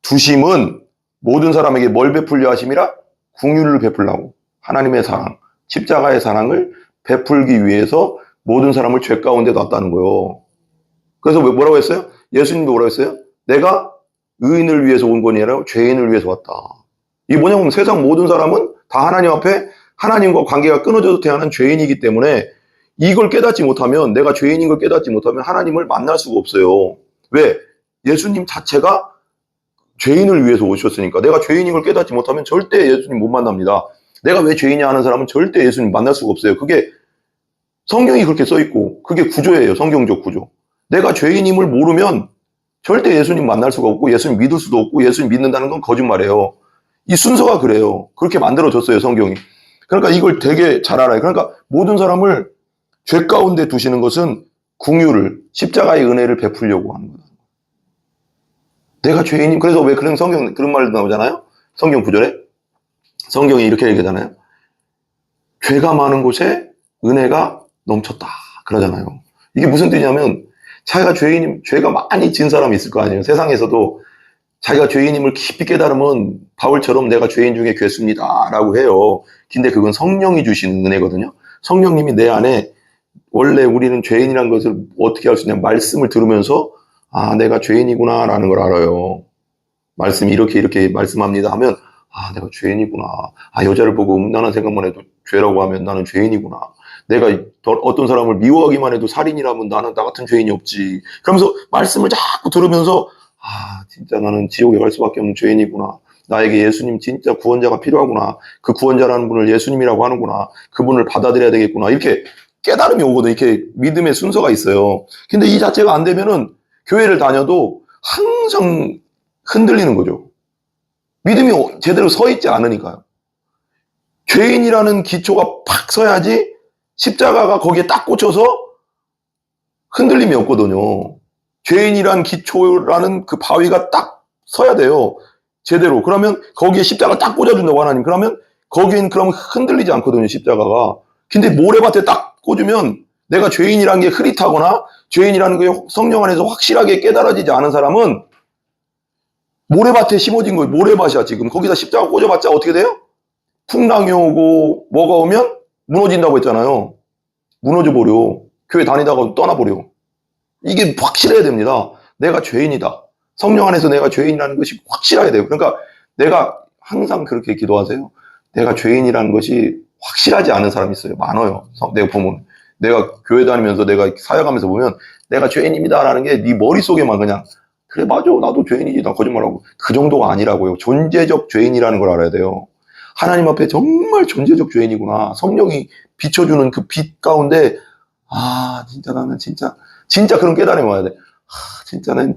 두심은 모든 사람에게 뭘 베풀려 하심이라? 긍휼을 베풀라고. 하나님의 사랑, 십자가의 사랑을 베풀기 위해서 모든 사람을 죄 가운데 놨다는 거예요. 그래서 뭐라고 했어요? 예수님도 뭐라고 했어요? 내가 의인을 위해서 온 것이 아니라 죄인을 위해서 왔다. 이게 뭐냐면 세상 모든 사람은 다 하나님 앞에 하나님과 관계가 끊어져도 태어난 죄인이기 때문에 이걸 깨닫지 못하면, 내가 죄인인 걸 깨닫지 못하면 하나님을 만날 수가 없어요. 왜? 예수님 자체가 죄인을 위해서 오셨으니까. 내가 죄인인 걸 깨닫지 못하면 절대 예수님 못 만납니다. 내가 왜 죄인이냐 하는 사람은 절대 예수님 만날 수가 없어요. 그게 성경이 그렇게 써있고 그게 구조예요. 성경적 구조. 내가 죄인임을 모르면 절대 예수님 만날 수가 없고 예수님 믿을 수도 없고, 예수님 믿는다는 건 거짓말이에요. 이 순서가 그래요. 그렇게 만들어졌어요, 성경이. 그러니까 이걸 되게 잘 알아요. 그러니까 모든 사람을 죄 가운데 두시는 것은 긍휼을, 십자가의 은혜를 베풀려고 하는 거다. 내가 죄인임. 그래서 왜 그런 말도 나오잖아요. 성경 구절에. 성경이 이렇게 얘기하잖아요. 죄가 많은 곳에 은혜가 넘쳤다. 그러잖아요. 이게 무슨 뜻이냐면 죄가 많이 진 사람이 있을 거 아니에요. 세상에서도 자기가 죄인임을 깊이 깨달으면 바울처럼 내가 죄인 중에 괴수입니다 라고 해요. 근데 그건 성령이 주시는 은혜거든요. 성령님이 내 안에, 원래 우리는 죄인이라는 것을 어떻게 할 수 있냐, 말씀을 들으면서 아, 내가 죄인이구나 라는 걸 알아요. 말씀이 이렇게 말씀합니다 하면 아, 내가 죄인이구나. 아, 여자를 보고 음란한 생각만 해도 죄라고 하면 나는 죄인이구나. 내가 어떤 사람을 미워하기만 해도 살인이라면 나는 나 같은 죄인이 없지. 그러면서 말씀을 자꾸 들으면서 아, 진짜 나는 지옥에 갈 수밖에 없는 죄인이구나. 나에게 예수님 진짜 구원자가 필요하구나. 그 구원자라는 분을 예수님이라고 하는구나. 그분을 받아들여야 되겠구나. 이렇게 깨달음이 오거든. 이렇게 믿음의 순서가 있어요. 근데 이 자체가 안 되면은 교회를 다녀도 항상 흔들리는 거죠. 믿음이 제대로 서 있지 않으니까요. 죄인이라는 기초가 팍 서야지 십자가가 거기에 딱 꽂혀서 흔들림이 없거든요. 죄인이란 기초라는 그 바위가 딱 서야 돼요. 제대로. 그러면 거기에 십자가 딱 꽂아준다고 하나님. 그러면 거기엔 그럼 흔들리지 않거든요, 십자가가. 근데 모래밭에 딱 꽂으면 내가 죄인이라는 게 흐릿하거나 죄인이라는 게 성령 안에서 확실하게 깨달아지지 않은 사람은 모래밭에 심어진 거예요. 모래밭이야, 지금. 거기다 십자가 꽂아봤자 어떻게 돼요? 풍랑이 오고 뭐가 오면 무너진다고 했잖아요. 무너져 버려. 교회 다니다가 떠나버려. 이게 확실해야 됩니다. 내가 죄인이다. 성령 안에서 내가 죄인이라는 것이 확실해야 돼요. 그러니까 내가 항상 그렇게 기도하세요. 내가 죄인이라는 것이 확실하지 않은 사람이 있어요. 많아요. 내가 보면. 내가 교회 다니면서 내가 사역하면서 보면 내가 죄인입니다라는 게 네 머릿속에만 그냥 그래 맞아 나도 죄인이지 나 거짓말하고 그 정도가 아니라고요. 존재적 죄인이라는 걸 알아야 돼요. 하나님 앞에 정말 존재적 죄인이구나. 성령이 비춰주는 그 빛 가운데 아 진짜 나는 진짜 그런 깨달음이 와야 돼. 아, 진짜 나는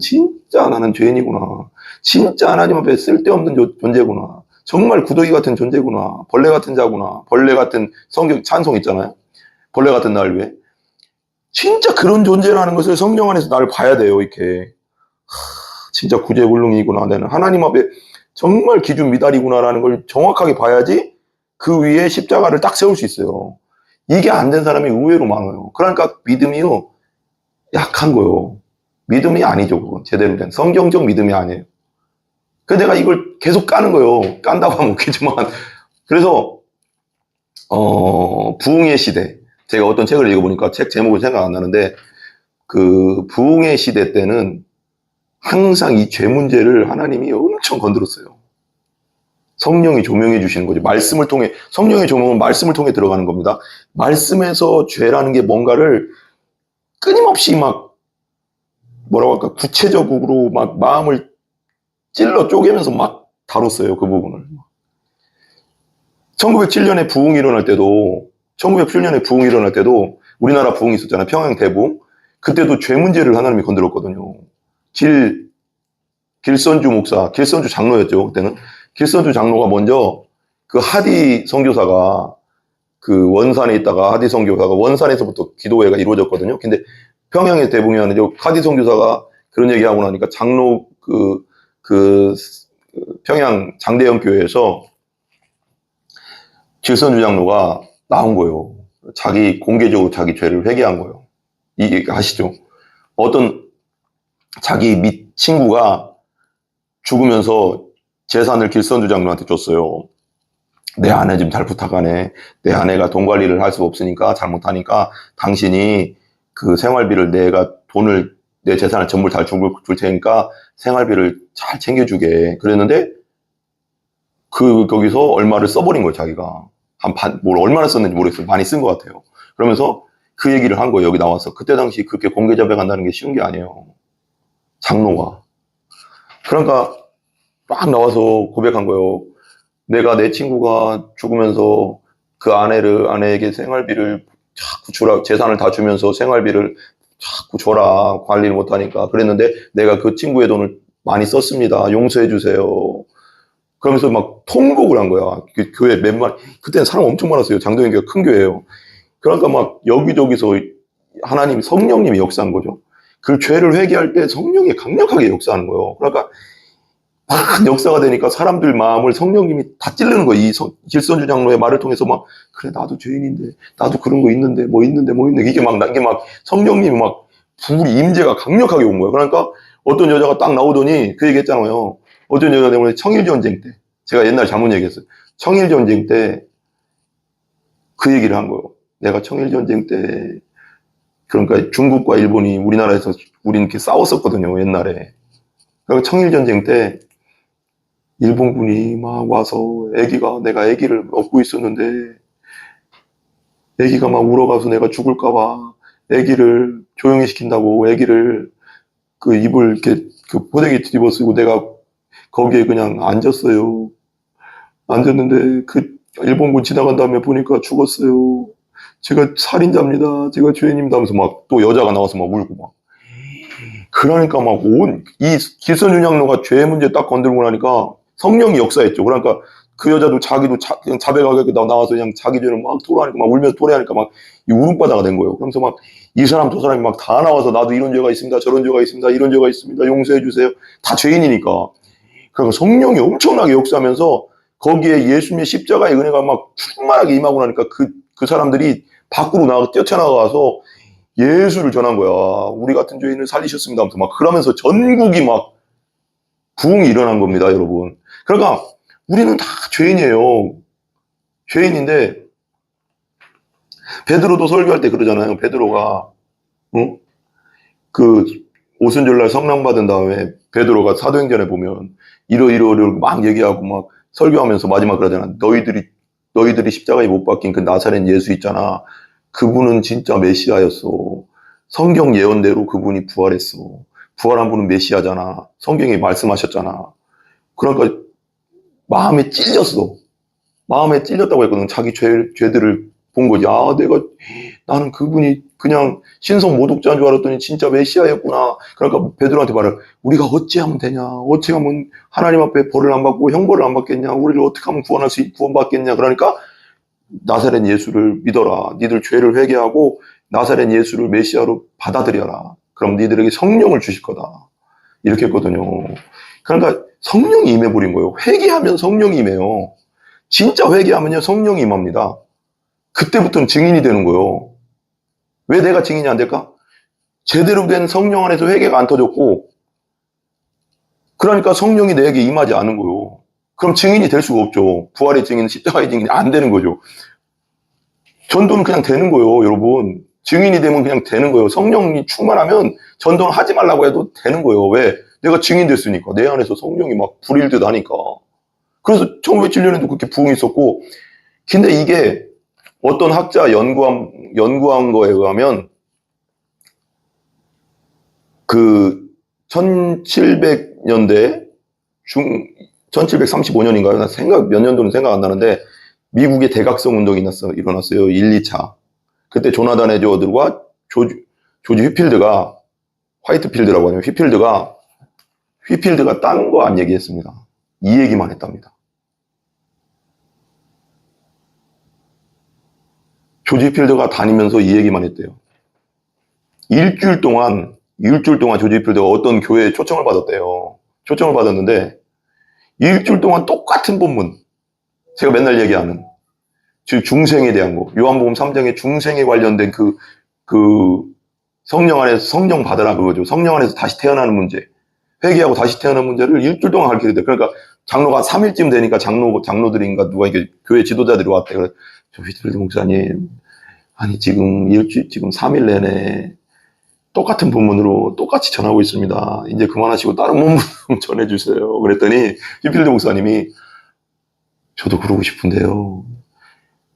죄인이구나. 진짜 하나님 앞에 쓸데없는 존재구나. 정말 구더기 같은 존재구나. 벌레 같은 자구나. 벌레 같은 성경 찬송 있잖아요. 벌레 같은 날 위해. 진짜 그런 존재라는 것을 성령 안에서 나를 봐야 돼요, 이렇게. 진짜 구제불능이구나. 나는 하나님 앞에 정말 기준 미달이구나라는 걸 정확하게 봐야지 그 위에 십자가를 딱 세울 수 있어요. 이게 안 된 사람이 의외로 많아요. 그러니까 믿음이요, 약한 거요. 믿음이 아니죠, 그건. 제대로 된. 성경적 믿음이 아니에요. 그래서 내가 이걸 계속 까는 거예요. 깐다고 하면 웃기지만. 그래서, 부흥의 시대. 제가 어떤 책을 읽어보니까 책 제목은 생각 안 나는데, 그 부흥의 시대 때는 항상 이 죄 문제를 하나님이 엄청 건드렸어요. 성령이 조명해 주시는 거죠. 말씀을 통해, 성령의 조명은 말씀을 통해 들어가는 겁니다. 말씀에서 죄라는 게 뭔가를 끊임없이 막, 뭐라고 할까, 구체적으로 막 마음을 찔러 쪼개면서 막 다뤘어요, 그 부분을. 1907년에 부흥이 일어날 때도, 1907년에 부흥이 일어날 때도 우리나라 부흥이 있었잖아요. 평양 대부흥. 그때도 죄 문제를 하나님이 건드렸거든요. 길선주 목사, 길선주 장로였죠, 그때는. 길선주 장로가 먼저 그 하디 선교사가 그 원산에 있다가 하디 선교사가 원산에서부터 기도회가 이루어졌거든요. 근데 평양의 대부흥이 아니라 하디 선교사가 그런 얘기하고 나니까 장로 그 평양 장대영 교회에서 길선주 장로가 나온 거예요. 공개적으로 자기 죄를 회개한 거예요. 이게 아시죠? 어떤 자기 친구가 죽으면서 재산을 길선주 장로한테 줬어요. 내 아내 좀 잘 부탁하네. 내 아내가 돈 관리를 할 수 없으니까 잘못하니까 당신이 그 생활비를 내 재산을 전부 다 줄 테니까 생활비를 잘 챙겨주게. 그랬는데 거기서 얼마를 써버린 거예요, 자기가. 얼마나 썼는지 모르겠어요. 많이 쓴 것 같아요. 그러면서 그 얘기를 한 거예요, 여기 나와서. 그때 당시 그렇게 공개 자백한다는 게 쉬운 게 아니에요. 장로가. 그러니까 막 나와서 고백한 거예요. 내가 내 친구가 죽으면서 그 아내에게 생활비를 자꾸 주라, 재산을 다 주면서 생활비를 자꾸 줘라, 관리를 못하니까. 그랬는데 내가 그 친구의 돈을 많이 썼습니다. 용서해 주세요. 그러면서 막 통곡을 한 거야. 그 교회 그때는 사람 엄청 많았어요. 장동현 교회가 큰 교회예요. 그러니까 막 여기저기서 성령님이 역사한 거죠. 그 죄를 회개할 때 성령이 강력하게 역사하는 거예요. 그러니까 막 역사가 되니까 사람들 마음을 성령님이 다 찌르는 거예요. 길선주 장로의 말을 통해서 막, 그래, 나도 죄인인데, 나도 그런 거 있는데, 이게 막 성령님이 막 임재가 강력하게 온 거예요. 그러니까 어떤 여자가 딱 나오더니 그 얘기 했잖아요. 어떤 여자가 때문에 청일전쟁 때, 제가 옛날 잘못 얘기했어요. 청일전쟁 때 그 얘기를 한 거예요. 내가 청일전쟁 때, 그러니까 중국과 일본이 우리나라에서 우리는 이렇게 싸웠었거든요, 옛날에. 그러니까 청일전쟁 때 일본군이 막 와서 내가 아기를 업고 있었는데 아기가 막 울어가서 내가 죽을까봐 아기를 조용히 시킨다고 아기를 그 입을 이렇게 그 포대기 뒤집어 쓰고 내가 거기에 그냥 앉았어요. 앉았는데 그 일본군 지나간 다음에 보니까 죽었어요. 제가 살인자입니다. 제가 죄인입니다 하면서 막 또 여자가 나와서 막 울고 막. 그러니까 막 이 길선윤 장로가 죄 문제 딱 건들고 나니까 성령이 역사했죠. 그러니까 그 여자도 그냥 자백하게 나와서 그냥 자기 죄를 막 토로하니까 막 울면서 토로하니까 막 이 울음바다가 된 거예요. 그러면서 막 이 사람 저 사람이 막 다 나와서 나도 이런 죄가 있습니다. 저런 죄가 있습니다. 이런 죄가 있습니다. 용서해 주세요. 다 죄인이니까. 그러니까 성령이 엄청나게 역사하면서 거기에 예수님의 십자가의 은혜가 막 충만하게 임하고 나니까 그 사람들이 밖으로 뛰어나가서 예수를 전한 거야. 우리 같은 죄인을 살리셨습니다. 하면서 막 그러면서 전국이 막 부흥이 일어난 겁니다, 여러분. 그러니까 우리는 다 죄인이에요. 죄인인데 베드로도 설교할 때 그러잖아요. 베드로가 그 오순절날 성령 받은 다음에 베드로가 사도행전에 보면 이러이러를 막 얘기하고 막 설교하면서 마지막 그러잖아. 너희들이 십자가에 못 박힌 그 나사렛 예수 있잖아. 그분은 진짜 메시아였어. 성경 예언대로 그분이 부활했어. 부활한 분은 메시아잖아. 성경에 말씀하셨잖아. 그러니까 마음에 찔렸어. 마음에 찔렸다고 했거든. 자기 죄들을 본 거지. 나는 그분이 그냥 신성 모독자인 줄 알았더니 진짜 메시아였구나. 그러니까 베드로한테 말을, 우리가 어찌하면 되냐? 어찌 하면 하나님 앞에 벌을 안 받고 형벌을 안 받겠냐? 우리를 어떻게 하면 구원받겠냐? 그러니까 나사렛 예수를 믿어라. 니들 죄를 회개하고 나사렛 예수를 메시아로 받아들여라. 그럼 니들에게 성령을 주실 거다. 이렇게 했거든요. 그러니까 성령이 임해버린 거예요. 회개하면 성령이 임해요. 진짜 회개하면요 성령이 임합니다. 그때부터는 증인이 되는 거예요. 왜 내가 증인이 안 될까? 제대로 된 성령 안에서 회개가 안 터졌고, 그러니까 성령이 내게 임하지 않은 거예요. 그럼 증인이 될 수가 없죠. 부활의 증인, 십자가의 증인이 안 되는 거죠. 전도는 그냥 되는 거예요, 여러분. 증인이 되면 그냥 되는 거예요. 성령이 충만하면 전도는 하지 말라고 해도 되는 거예요. 왜? 내가 증인 됐으니까. 내 안에서 성령이 막 불일 듯 하니까. 그래서 1907년에도 그렇게 부흥이 있었고, 근데 이게 어떤 학자 연구한 거에 의하면 그 1700년대 1735년인가요? 몇 년도는 생각 안 나는데 미국의 대각성 운동이 일어났어요. 1, 2차. 그때 조나단 에드워드와 조지 휘필드가, 화이트필드라고 하죠. 휘필드가 딴 거 안 얘기했습니다. 이 얘기만 했답니다. 조지 휘필드가 다니면서 이 얘기만 했대요. 일주일 동안 조지 휘필드가 어떤 교회에 초청을 받았대요. 초청을 받았는데 일주일 동안 똑같은 본문, 제가 맨날 얘기하는 중생에 대한 거, 요한복음 3장에 중생에 관련된 그 성령 안에서 성령 받으라 그거죠. 성령 안에서 다시 태어나는 문제, 회개하고 다시 태어나는 문제를 일주일 동안 가르치게 돼. 그러니까 장로가 3일쯤 되니까 장로들인가 누가 이게 교회 지도자들이 왔대. 그래서 저 휘필드 목사님, 아니 지금 3일 내내 똑같은 본문으로 똑같이 전하고 있습니다. 이제 그만하시고 다른 본문 전해주세요. 그랬더니 휘필드 목사님이, 저도 그러고 싶은데요,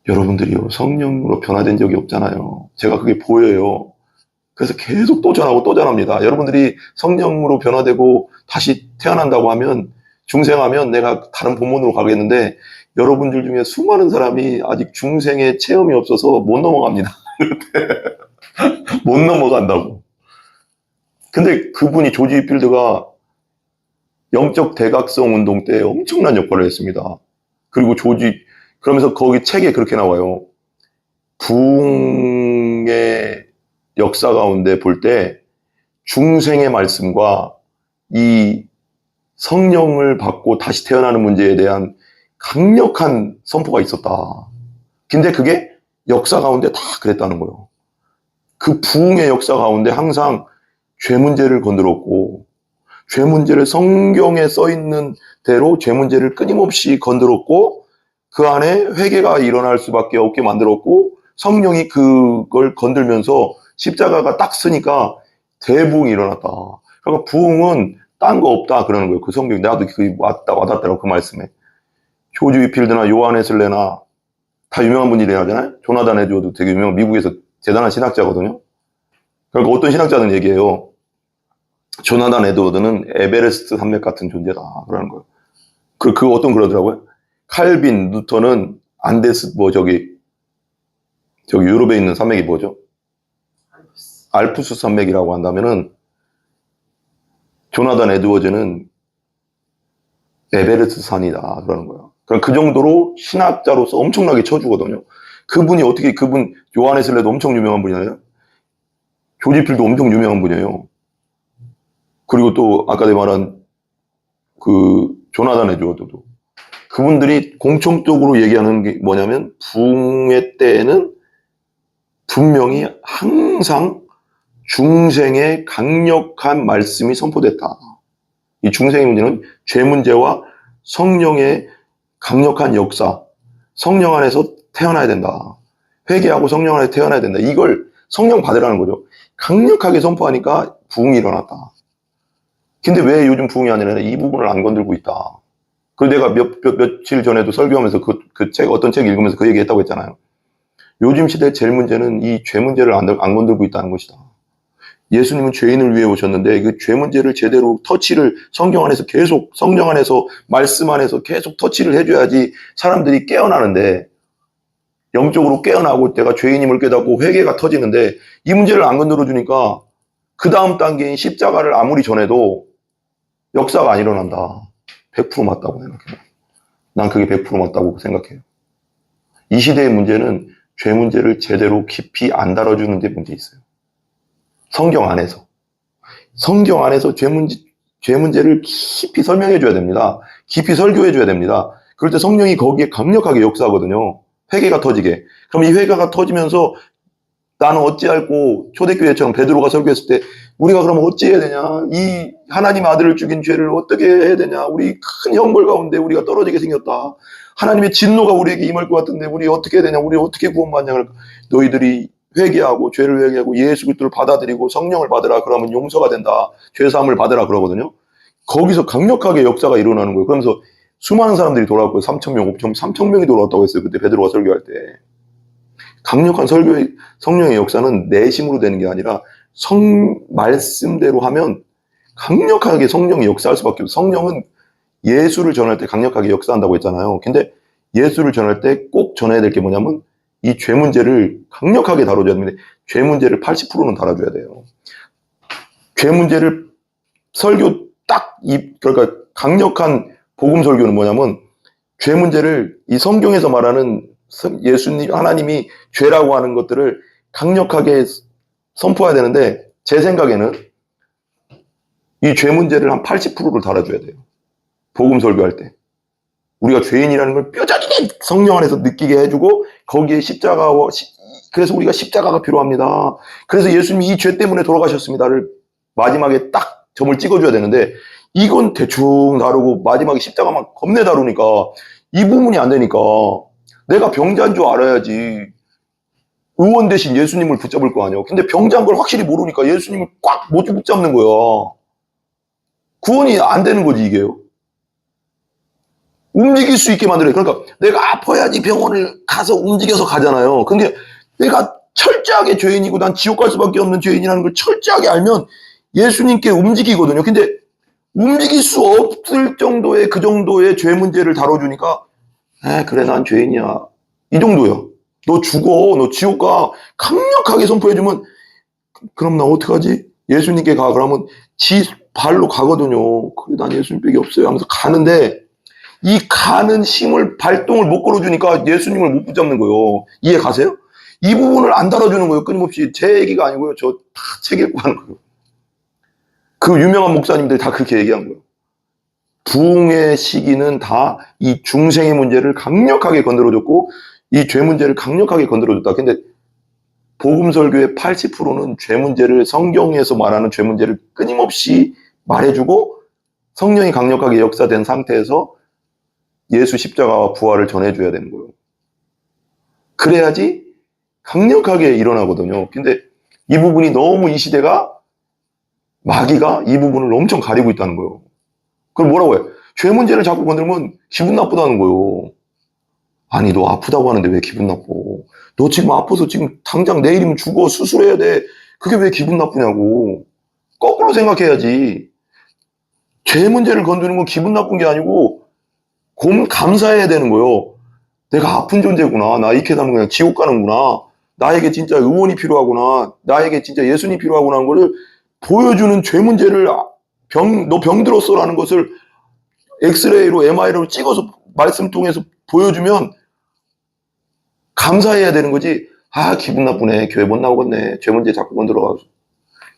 여러분들이요 성령으로 변화된 적이 없잖아요. 제가 그게 보여요. 그래서 계속 또 전하고 또 전합니다. 여러분들이 성령으로 변화되고 다시 태어난다고 하면, 중생하면 내가 다른 본문으로 가겠는데 여러분들 중에 수많은 사람이 아직 중생의 체험이 없어서 못 넘어갑니다. 못 넘어간다고. 근데 그분이 조지 휘필드가 영적 대각성 운동 때 엄청난 역할을 했습니다. 그리고 그러면서 거기 책에 그렇게 나와요. 부흥의 역사 가운데 볼 때 중생의 말씀과 이 성령을 받고 다시 태어나는 문제에 대한 강력한 선포가 있었다. 근데 그게 역사 가운데 다 그랬다는 거예요. 그 부흥의 역사 가운데 항상 죄 문제를 건드렸고, 죄 문제를 성경에 써 있는 대로 죄 문제를 끊임없이 건드렸고, 그 안에 회개가 일어날 수밖에 없게 만들었고, 성령이 그걸 건들면서 십자가가 딱 쓰니까 대부흥이 일어났다. 그러니까 부흥은 딴 거 없다 그러는 거예요. 그 성경, 나도 그 와닿더라고 그 말씀에. 조지 휘필드나 요한 웨슬레나 다 유명한 분들이 하잖아요. 조나단 에드워드 되게 유명한, 미국에서 대단한 신학자거든요. 그러니까 어떤 신학자는 얘기해요. 조나단 에드워드는 에베레스트 산맥 같은 존재다 그러는 거예요. 그 어떤 그러더라고요. 칼빈, 루터는 안데스, 저기 유럽에 있는 산맥이 뭐죠? 알프스 산맥이라고 한다면은 조나단 에드워즈는 에베레스트 산이다 그러는 거예요. 그러니까 그 정도로 신학자로서 엄청나게 쳐주거든요. 그분이 어떻게, 요한 웨슬레도 엄청 유명한 분이잖아요. 조지 휘필드 엄청 유명한 분이에요. 그리고 또 아까 내가 말한 조나단 에드워드도, 그분들이 공통적으로 얘기하는 게 뭐냐면, 부흥의 때에는 분명히 항상 중생의 강력한 말씀이 선포됐다. 이 중생의 문제는 죄 문제와 성령의 강력한 역사, 성령 안에서 태어나야 된다. 회개하고 성령 안에서 태어나야 된다. 이걸 성령 받으라는 거죠. 강력하게 선포하니까 부흥이 일어났다. 근데 왜 요즘 부흥이 아니라 이 부분을 안 건들고 있다. 그 내가 며칠 전에도 설교하면서 어떤 책 읽으면서 그 얘기 했다고 했잖아요. 요즘 시대의 제일 문제는 이 죄 문제를 안 건들고 있다는 것이다. 예수님은 죄인을 위해 오셨는데 그 죄 문제를 제대로 터치를 성경 안에서 계속, 성령 안에서, 말씀 안에서 계속 터치를 해줘야지 사람들이 깨어나는데, 영적으로 깨어나고 내가 죄인임을 깨닫고 회개가 터지는데, 이 문제를 안 건드려 주니까 그 다음 단계인 십자가를 아무리 전해도 역사가 안 일어난다. 100% 맞다고 생각해요. 난 그게 100% 맞다고 생각해요. 이 시대의 문제는 죄 문제를 제대로 깊이 안 다뤄주는 데 문제 있어요. 성경 안에서. 성경 안에서 죄 문제를 깊이 설명해 줘야 됩니다. 깊이 설교해 줘야 됩니다. 그럴 때 성령이 거기에 강력하게 역사하거든요. 회개가 터지게. 그럼 이 회개가 터지면서 나는 어찌할꼬, 초대교회처럼 베드로가 설교했을 때 우리가 그러면 어찌해야 되냐, 이 하나님 아들을 죽인 죄를 어떻게 해야 되냐, 우리 큰 형벌 가운데 우리가 떨어지게 생겼다, 하나님의 진노가 우리에게 임할 것 같은데 우리 어떻게 해야 되냐, 우리 어떻게 구원받냐. 너희들이 회개하고 죄를 회개하고 예수 그리스도를 받아들이고 성령을 받으라, 그러면 용서가 된다, 죄사함을 받으라 그러거든요. 거기서 강력하게 역사가 일어나는 거예요. 그러면서 수많은 사람들이 돌아왔고요. 3,000명, 3,000명이 돌아왔다고 했어요. 그때 베드로가 설교할 때. 강력한 성령의 역사는 내심으로 되는 게 아니라 말씀대로 하면 강력하게 성령이 역사할 수밖에 없어요. 성령은 예수를 전할 때 강력하게 역사한다고 했잖아요. 근데 예수를 전할 때 꼭 전해야 될 게 뭐냐면 이 죄 문제를 강력하게 다뤄줘야 되는데, 죄 문제를 80%는 다뤄줘야 돼요. 죄 문제를 그러니까 강력한 복음 설교는 뭐냐면, 죄 문제를 이 성경에서 말하는 예수님, 하나님이 죄라고 하는 것들을 강력하게 선포해야 되는데, 제 생각에는 이 죄 문제를 한 80%를 달아줘야 돼요. 복음 설교할 때. 우리가 죄인이라는 걸 뼈저리게 성령 안에서 느끼게 해주고, 거기에 그래서 우리가 십자가가 필요합니다. 그래서 예수님이 이 죄 때문에 돌아가셨습니다를 마지막에 딱 점을 찍어줘야 되는데, 이건 대충 다루고 마지막에 십자가만 겁내 다루니까 이 부분이 안 되니까, 내가 병자인 줄 알아야지 의원 대신 예수님을 붙잡을 거 아니야. 근데 병자인 걸 확실히 모르니까 예수님을 꽉 못 붙잡는 거야. 구원이 안 되는 거지, 이게요. 움직일 수 있게 만들어요. 그러니까 내가 아파야지 병원을 가서 움직여서 가잖아요. 근데 내가 철저하게 죄인이고 난 지옥 갈 수밖에 없는 죄인이라는 걸 철저하게 알면 예수님께 움직이거든요. 근데 움직일 수 없을 정도의 그 정도의 죄 문제를 다뤄주니까, 그래, 난 죄인이야, 이 정도야. 너 죽어, 너 지옥 가, 강력하게 선포해주면, 그럼 나 어떡하지? 예수님께 가. 그러면 지 발로 가거든요. 그래, 난 예수님밖에 없어요 하면서 가는데, 이 가는 힘을, 발동을 못 걸어주니까 예수님을 못 붙잡는 거예요. 이해 가세요? 이 부분을 안 다뤄주는 거예요. 끊임없이. 제 얘기가 아니고요. 저 다 책 읽고 하는 거예요. 그 유명한 목사님들이 다 그렇게 얘기한 거예요. 부흥의 시기는 다 이 중생의 문제를 강력하게 건드려줬고, 이 죄 문제를 강력하게 건드려줬다. 근데 복음 설교의 80%는 죄 문제를, 성경에서 말하는 죄 문제를 끊임없이 말해주고, 성령이 강력하게 역사된 상태에서 예수 십자가와 부활을 전해줘야 되는 거예요. 그래야지 강력하게 일어나거든요. 근데 이 부분이 너무, 이 시대가, 마귀가 이 부분을 엄청 가리고 있다는 거예요. 그걸 뭐라고 해요? 죄 문제를 자꾸 건들면 기분 나쁘다는 거예요. 아니, 너 아프다고 하는데 왜 기분 나빠? 너 지금 아파서 지금 당장 내일이면 죽어, 수술해야 돼. 그게 왜 기분 나쁘냐고. 거꾸로 생각해야지. 죄 문제를 건드는 건 기분 나쁜 게 아니고 감사해야 되는 거예요. 내가 아픈 존재구나. 나 이렇게 되면 그냥 지옥 가는구나. 나에게 진짜 의원이 필요하구나. 나에게 진짜 예수님이 필요하구나 하는 거를 보여주는, 죄 문제를, 너 병들었어라는 것을 엑스레이로, MRI로 찍어서 말씀 통해서 보여주면 감사해야 되는 거지. 기분 나쁘네, 교회 못 나오겠네, 죄 문제 자꾸 건드려가지고.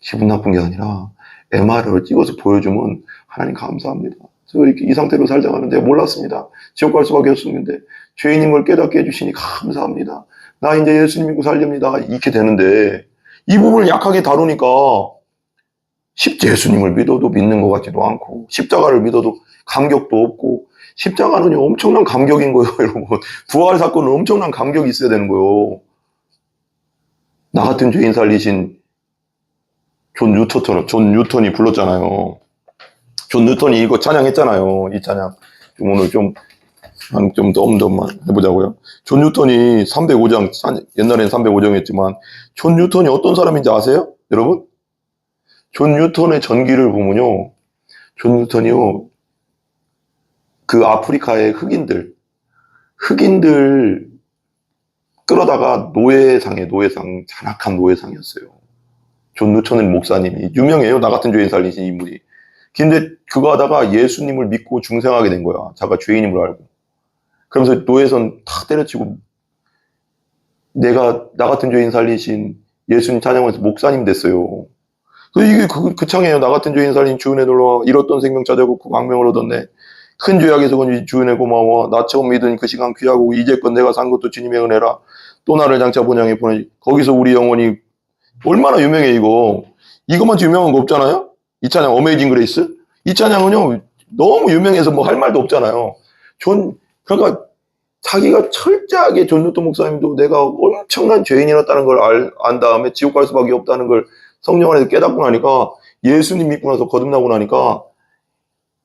기분 나쁜 게 아니라 MRI를 찍어서 보여주면 하나님 감사합니다. 저 이렇게 이 상태로 살다 가는데 몰랐습니다. 지옥 갈 수밖에 없었는데 죄인인 걸 깨닫게 해주시니 감사합니다. 나 이제 예수님 믿고 살렵니다. 이렇게 되는데, 이 부분을 약하게 다루니까 예수님을 믿어도 믿는 것 같지도 않고, 십자가를 믿어도 감격도 없고, 십자가는요 엄청난 감격인 거예요, 여러분. 부활 사건은 엄청난 감격이 있어야 되는 거예요. 나 같은 죄인 살리신 존 뉴턴이 불렀잖아요. 존 뉴턴이 이거 찬양했잖아요. 이 찬양. 좀 오늘 좀 덤덤만 해보자고요. 존 뉴턴이 305장, 옛날엔 305장이었지만, 존 뉴턴이 어떤 사람인지 아세요? 여러분? 존 뉴턴의 전기를 보면요. 존 뉴턴이요. 그 아프리카의 흑인들 끌어다가 노예상, 잔악한 노예상이었어요. 존 뉴턴은 목사님이 유명해요. 나 같은 죄인 살리신 인물이. 근데 그거 하다가 예수님을 믿고 중생하게 된 거야. 자기가 죄인임을 알고. 그러면서 노예선 탁 때려치고 나 같은 죄인 살리신 예수님 찬양하면서 목사님 됐어요. 이게 그 창이에요. 나 같은 죄인 살린 주은혜 놀러 잃었던 생명 찾아고 그 광명을 얻었네. 큰 죄악에서 건지 주은혜 고마워. 나 처음 믿은 그 시간 귀하고 이제껏 내가 산 것도 주님의 은혜라. 또 나를 장차 본향에 보내지. 거기서 우리 영혼이 얼마나 유명해 이거. 이것만 유명한 거 없잖아요. 이 찬양 어메이징 그레이스. 이 찬양은요 너무 유명해서 뭐 할 말도 없잖아요. 그러니까 자기가 철저하게 존 뉴턴 목사님도 내가 엄청난 죄인이었다는 걸 안 다음에 지옥 갈 수밖에 없다는 걸 성령 안에서 깨닫고 나니까 예수님 믿고 나서 거듭나고 나니까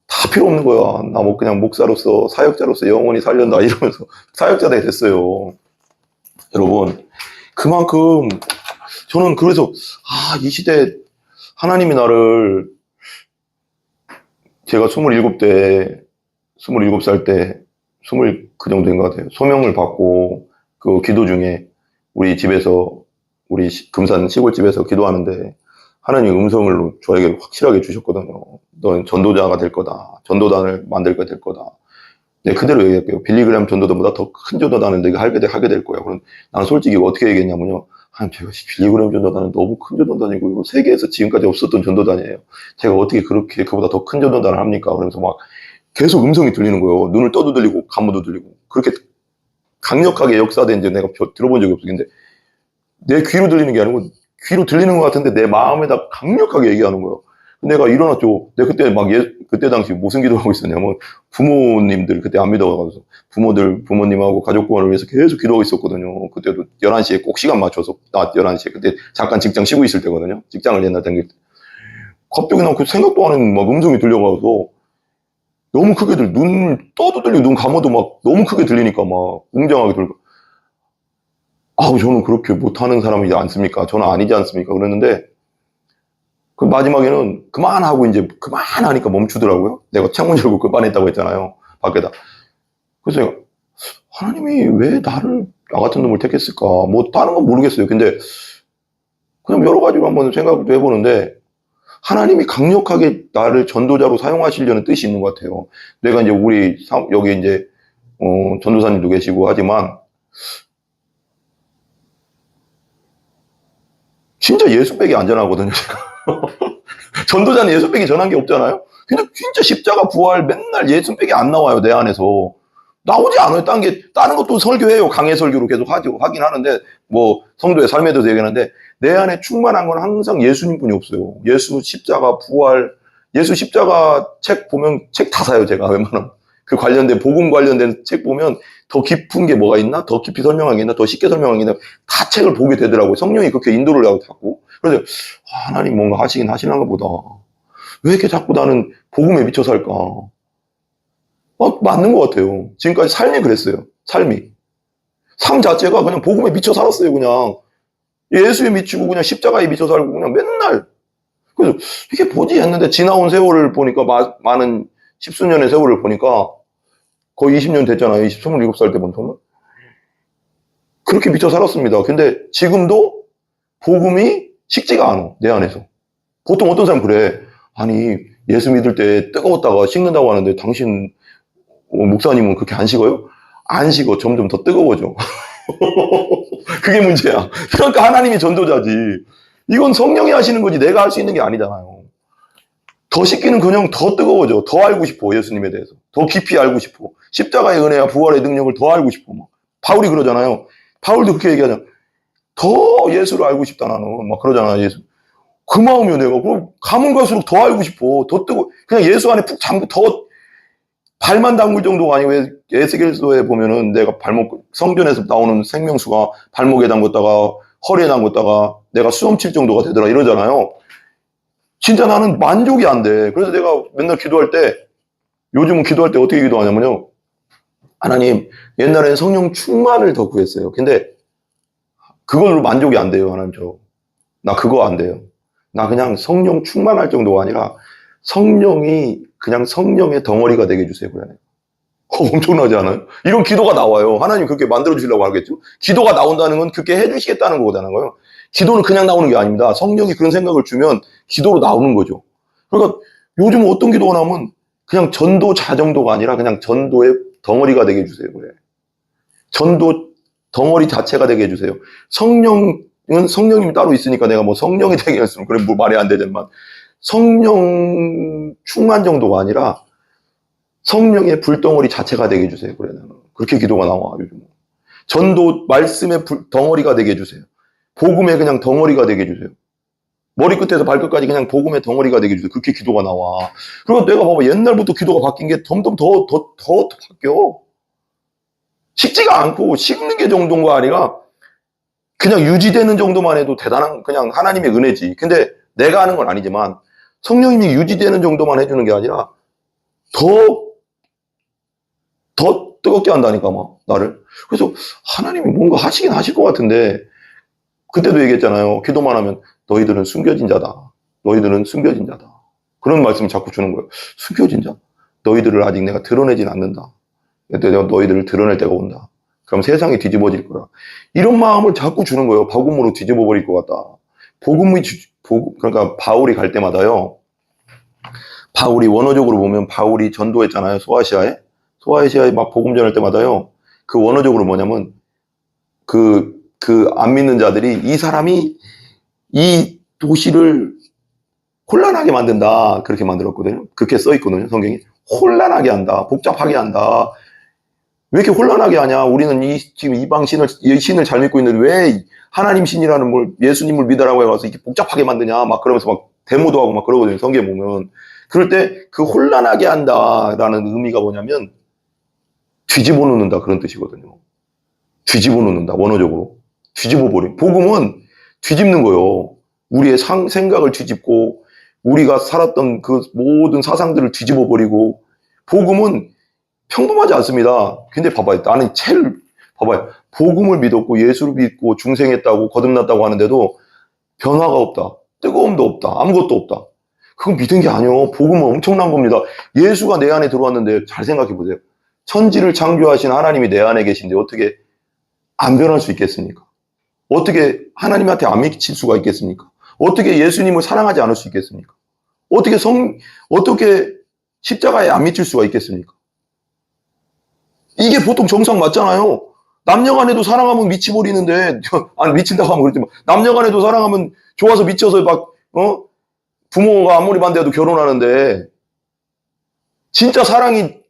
다 필요 없는 거야. 나 뭐 그냥 목사로서 사역자로서 영원히 살련다 이러면서 사역자가 됐어요. 여러분 그만큼 저는 그래서 이 시대 하나님이 나를 제가 27살 때 그 정도 된 것 같아요. 소명을 받고 그 기도 중에 우리 금산 시골집에서 기도하는데 하나님 음성을 저에게 확실하게 주셨거든요. 너는 전도자가 될 거다. 전도단을 만들 거 될 거다. 네, 그대로 얘기할게요. 빌리그램 전도단보다 더 큰 전도단을 내가 하게 될 거야. 그럼 나는 솔직히 어떻게 얘기했냐면요. 제가 빌리그램 전도단은 너무 큰 전도단이고 이거 세계에서 지금까지 없었던 전도단이에요. 제가 어떻게 그렇게 그보다 더 큰 전도단을 합니까? 그러면서 막 계속 음성이 들리는 거예요. 눈을 떠도 들리고 감아도 들리고 그렇게 강력하게 역사된 이제 내가 들어본 적이 없어. 근데 내 귀로 들리는 게 아니고 귀로 들리는 것 같은데 내 마음에다 강력하게 얘기하는 거예요. 내가 일어났죠. 내가 그때 그때 당시 무슨 기도를 하고 있었냐면 부모님들 그때 안 믿어가지고 부모님하고 가족 구원을 위해서 계속 기도하고 있었거든요. 그때도 11시에 꼭 시간 맞춰서 11시에 그때 잠깐 직장 쉬고 있을 때거든요. 직장을 옛날 다닐 때. 갑자기 난 그 생각도 안 했는 막 음성이 들려가서 너무 크게 눈 떠도 들리고 눈 감아도 막 너무 크게 들리니까 막 웅장하게 들고 저는 그렇게 못하는 사람이지 않습니까? 저는 아니지 않습니까? 그랬는데 그 마지막에는 그만하고 이제 그만하니까 멈추더라고요. 내가 창문 열고 그만했다고 했잖아요. 밖에다. 그래서 하나님이 왜 나 같은 놈을 택했을까? 뭐 다른 건 모르겠어요. 근데 그냥 여러 가지로 한번 생각도 해보는데 하나님이 강력하게 나를 전도자로 사용하시려는 뜻이 있는 것 같아요. 내가 이제 여기 이제 전도사님도 계시고 하지만 진짜 예수백이 안전하거든요. 전도자는 예수백이 전한 게 없잖아요. 근데 진짜 십자가 부활 맨날 예수백이 안 나와요. 내 안에서 나오지 않아요. 다른 것도 설교해요. 강해 설교로 계속 하긴 하는데 뭐 성도의 삶에 대해서 얘기하는데 내 안에 충만한 건 항상 예수님뿐이 없어요. 예수 십자가 부활, 예수 십자가 책 보면 책 다 사요. 제가 웬만하면 그 관련된 복음 관련된 책 보면 더 깊은 게 뭐가 있나, 더 깊이 설명한 게 있나, 더 쉽게 설명한 게 있나 다 책을 보게 되더라고요. 성령이 그렇게 인도를 하고 자꾸. 그래서 하나님 뭔가 하시긴 하시는가 보다. 왜 이렇게 자꾸 나는 복음에 미쳐 살까? 맞는 것 같아요. 지금까지 삶이 그랬어요. 삶 자체가 그냥 복음에 미쳐 살았어요. 그냥 예수에 미치고 그냥 십자가에 미쳐 살고 그냥 맨날. 그래서 이게 뭐지 했는데 지나온 세월을 보니까 많은 십수년의 세월을 보니까 거의 20년 됐잖아요. 27살 때부터. 그렇게 미쳐 살았습니다. 근데 지금도 복음이 식지가 않아. 내 안에서. 보통 어떤 사람 그래. 아니 예수 믿을 때 뜨거웠다가 식는다고 하는데 당신 목사님은 그렇게 안 식어요? 안 식어. 점점 더 뜨거워져. 그게 문제야. 그러니까 하나님이 전도자지. 이건 성령이 하시는 거지 내가 할 수 있는 게 아니잖아요. 더 식기는 그냥 더 뜨거워져. 더 알고 싶어. 예수님에 대해서. 더 깊이 알고 싶어. 십자가의 은혜와 부활의 능력을 더 알고 싶어. 막. 바울이 그러잖아요. 바울도 그렇게 얘기하잖아. 더 예수를 알고 싶다 나는. 막 그러잖아. 예수. 그 마음이요 내가. 그럼 가면 갈수록 더 알고 싶어. 더 뜨거. 그냥 예수 안에 푹 잠고 더 발만 담글 정도가 아니고 왜 에스겔서에 보면은 내가 성전에서 나오는 생명수가 발목에 담궜다가 허리에 담궜다가 내가 수염 칠 정도가 되더라 이러잖아요. 진짜 나는 만족이 안 돼. 그래서 내가 맨날 기도할 때, 요즘은 기도할 때 어떻게 기도하냐면요. 하나님, 옛날에는 성령 충만을 더 구했어요. 근데 그걸로 만족이 안 돼요, 하나님 저. 나 그거 안 돼요. 나 그냥 성령 충만할 정도가 아니라 성령이 그냥 성령의 덩어리가 되게 해주세요. 그래. 엄청나지 않아요? 이런 기도가 나와요. 하나님 그렇게 만들어주시려고 하겠죠? 기도가 나온다는 건 그렇게 해주시겠다는 거잖아요. 기도는 그냥 나오는 게 아닙니다. 성령이 그런 생각을 주면 기도로 나오는 거죠. 그러니까 요즘 어떤 기도가 나오면 그냥 전도 자정도가 아니라 그냥 전도의 덩어리가 되게 해주세요. 그래. 전도 덩어리 자체가 되게 해주세요. 성령은 성령님이 따로 있으니까 내가 뭐 성령이 되게 했으면 그래 뭐 말이 안 되지만 성령 충만 정도가 아니라 성령의 불덩어리 자체가 되게 해주세요. 그래 나는 그렇게 기도가 나와 요즘. 전도 말씀의 덩어리가 되게 해주세요. 복음의 그냥 덩어리가 되게 해주세요. 머리끝에서 발끝까지 그냥 복음의 덩어리가 되게 해주세요. 그렇게 기도가 나와. 그리고 내가 봐봐 옛날부터 기도가 바뀐 게 점점 더 바뀌어. 식지가 않고 식는 게 정도가 아니라 그냥 유지되는 정도만 해도 대단한 그냥 하나님의 은혜지. 근데 내가 하는 건 아니지만 성령님이 유지되는 정도만 해주는 게 아니라 더 뜨겁게 한다니까 막 나를. 그래서 하나님이 뭔가 하시긴 하실 것 같은데 그때도 얘기했잖아요. 기도만 하면 너희들은 숨겨진 자다. 너희들은 숨겨진 자다. 그런 말씀을 자꾸 주는 거예요. 숨겨진 자? 너희들을 아직 내가 드러내진 않는다. 내가 너희들을 드러낼 때가 온다. 그럼 세상이 뒤집어질 거라. 이런 마음을 자꾸 주는 거예요. 복음으로 뒤집어 버릴 것 같다. 그러니까 바울이 갈 때마다요. 바울이 원어적으로 보면 바울이 전도했잖아요. 소아시아에 막 복음 전할 때마다요. 그 원어적으로 뭐냐면 안 믿는 자들이 이 사람이 이 도시를 혼란하게 만든다. 그렇게 만들었거든요. 그렇게 써 있거든요. 성경이. 혼란하게 한다. 복잡하게 한다. 왜 이렇게 혼란하게 하냐? 우리는 지금 이방 이 신을 잘 믿고 있는데 왜 하나님 신이라는 예수님을 믿으라고 해가지고 이렇게 복잡하게 만드냐? 막 그러면서 막 데모도 하고 막 그러거든요. 성경에 보면. 그럴 때 그 혼란하게 한다라는 의미가 뭐냐면 뒤집어 놓는다 그런 뜻이거든요. 뒤집어 놓는다. 원어적으로. 뒤집어 버림. 복음은 뒤집는 거예요. 우리의 생각을 뒤집고 우리가 살았던 그 모든 사상들을 뒤집어 버리고 복음은 평범하지 않습니다. 근데 봐봐요. 나는 봐봐요. 복음을 믿었고 예수를 믿고 중생했다고 거듭났다고 하는데도 변화가 없다. 뜨거움도 없다. 아무것도 없다. 그건 믿은 게 아니에요. 복음은 엄청난 겁니다. 예수가 내 안에 들어왔는데 잘 생각해 보세요. 천지를 창조하신 하나님이 내 안에 계신데 어떻게 안 변할 수 있겠습니까? 어떻게 하나님한테 안 미칠 수가 있겠습니까? 어떻게 예수님을 사랑하지 않을 수 있겠습니까? 어떻게 십자가에 안 미칠 수가 있겠습니까? 이게 보통 정상 맞잖아요. 남녀간에도 사랑하면 미치버리는데, 아니, 미친다고 하면 그렇지만, 남녀간에도 사랑하면 좋아서 미쳐서 부모가 아무리 반대해도 결혼하는데, 진짜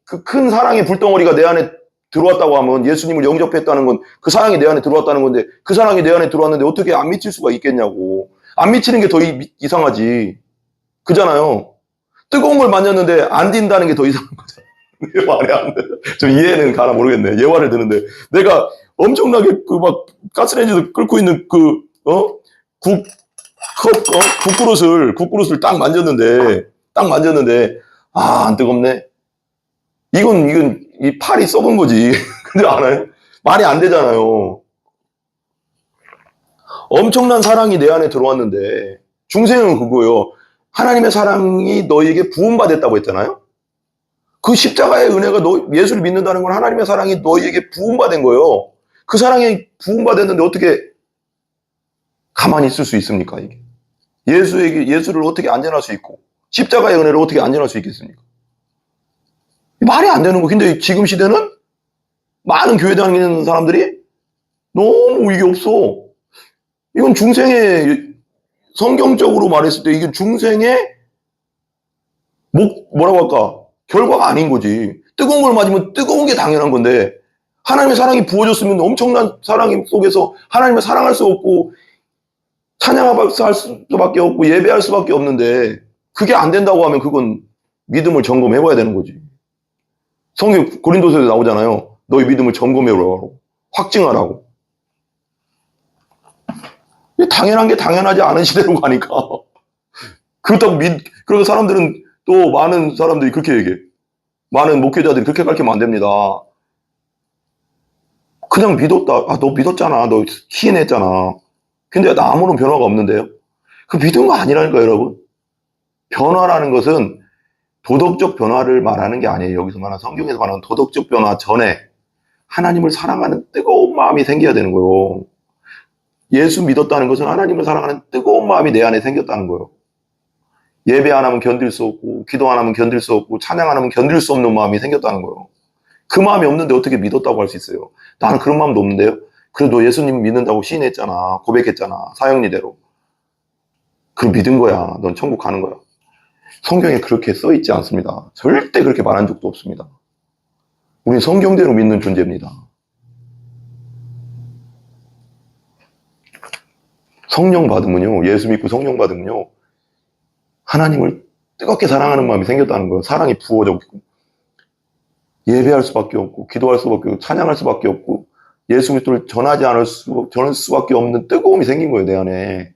그 큰 사랑의 불덩어리가 내 안에 들어왔다고 하면 예수님을 영접했다는 건 그 사랑이 내 안에 들어왔다는 건데, 그 사랑이 내 안에 들어왔는데 어떻게 안 미칠 수가 있겠냐고. 안 미치는 게 더 이상하지. 그잖아요. 뜨거운 걸 만졌는데 안 딘다는 게 더 이상한 거잖아. 말이 안 돼. 좀 이해는 가나 모르겠네. 예화를 드는데. 내가 엄청나게 가스레인지에서 끓고 있는 국그릇을 딱 만졌는데, 안 뜨겁네. 이건 이 팔이 썩은 거지. 근데 알아요? 말이 안 되잖아요. 엄청난 사랑이 내 안에 들어왔는데, 중생은 그거예요. 하나님의 사랑이 너희에게 부음받았다고 했잖아요? 그 십자가의 은혜가 예수를 믿는다는 건 하나님의 사랑이 너희에게 부음받은 거예요. 그 사랑이 부음받았는데 어떻게 가만히 있을 수 있습니까, 이게? 예수를 어떻게 안전할 수 있고, 십자가의 은혜를 어떻게 안전할 수 있겠습니까? 말이 안 되는 거. 근데 지금 시대는 많은 교회 다니는 사람들이 너무 이게 없어. 이건 성경적으로 말했을 때 이게 중생의 뭐라고 할까? 결과가 아닌 거지. 뜨거운 걸 맞으면 뜨거운 게 당연한 건데 하나님의 사랑이 부어졌으면 엄청난 사랑 속에서 하나님을 사랑할 수 없고 찬양할 수밖에 없고 예배할 수밖에 없는데 그게 안 된다고 하면 그건 믿음을 점검해봐야 되는 거지. 성경 고린도서에도 나오잖아요. 너희 믿음을 점검해보라고. 확증하라고. 당연한 게 당연하지 않은 시대로 가니까 그렇다고 그러니까 사람들은 또 많은 사람들이 그렇게 얘기해. 많은 목회자들이 그렇게 가르치면 안 됩니다. 그냥 믿었다. 아, 너 믿었잖아. 너 시인했잖아. 근데 나 아무런 변화가 없는데요? 그 믿은 거 아니라니까요, 여러분. 변화라는 것은 도덕적 변화를 말하는 게 아니에요. 여기서 말하는 성경에서 말하는 도덕적 변화 전에 하나님을 사랑하는 뜨거운 마음이 생겨야 되는 거예요. 예수 믿었다는 것은 하나님을 사랑하는 뜨거운 마음이 내 안에 생겼다는 거예요. 예배 안 하면 견딜 수 없고, 기도 안 하면 견딜 수 없고, 찬양 안 하면 견딜 수 없는 마음이 생겼다는 거예요. 그 마음이 없는데 어떻게 믿었다고 할 수 있어요? 나는 그런 마음도 없는데요. 그래도 너 예수님 믿는다고 시인했잖아. 고백했잖아. 사형리대로. 그럼 믿은 거야. 넌 천국 가는 거야. 성경에 그렇게 써 있지 않습니다. 절대 그렇게 말한 적도 없습니다. 우린 성경대로 믿는 존재입니다. 성령 받으면요. 예수 믿고 성령 받으면요. 하나님을 뜨겁게 사랑하는 마음이 생겼다는 거예요. 사랑이 부어져 있고. 예배할 수밖에 없고, 기도할 수밖에 없고, 찬양할 수밖에 없고, 예수 그리스도를 전할 수밖에 없는 뜨거움이 생긴 거예요, 내 안에.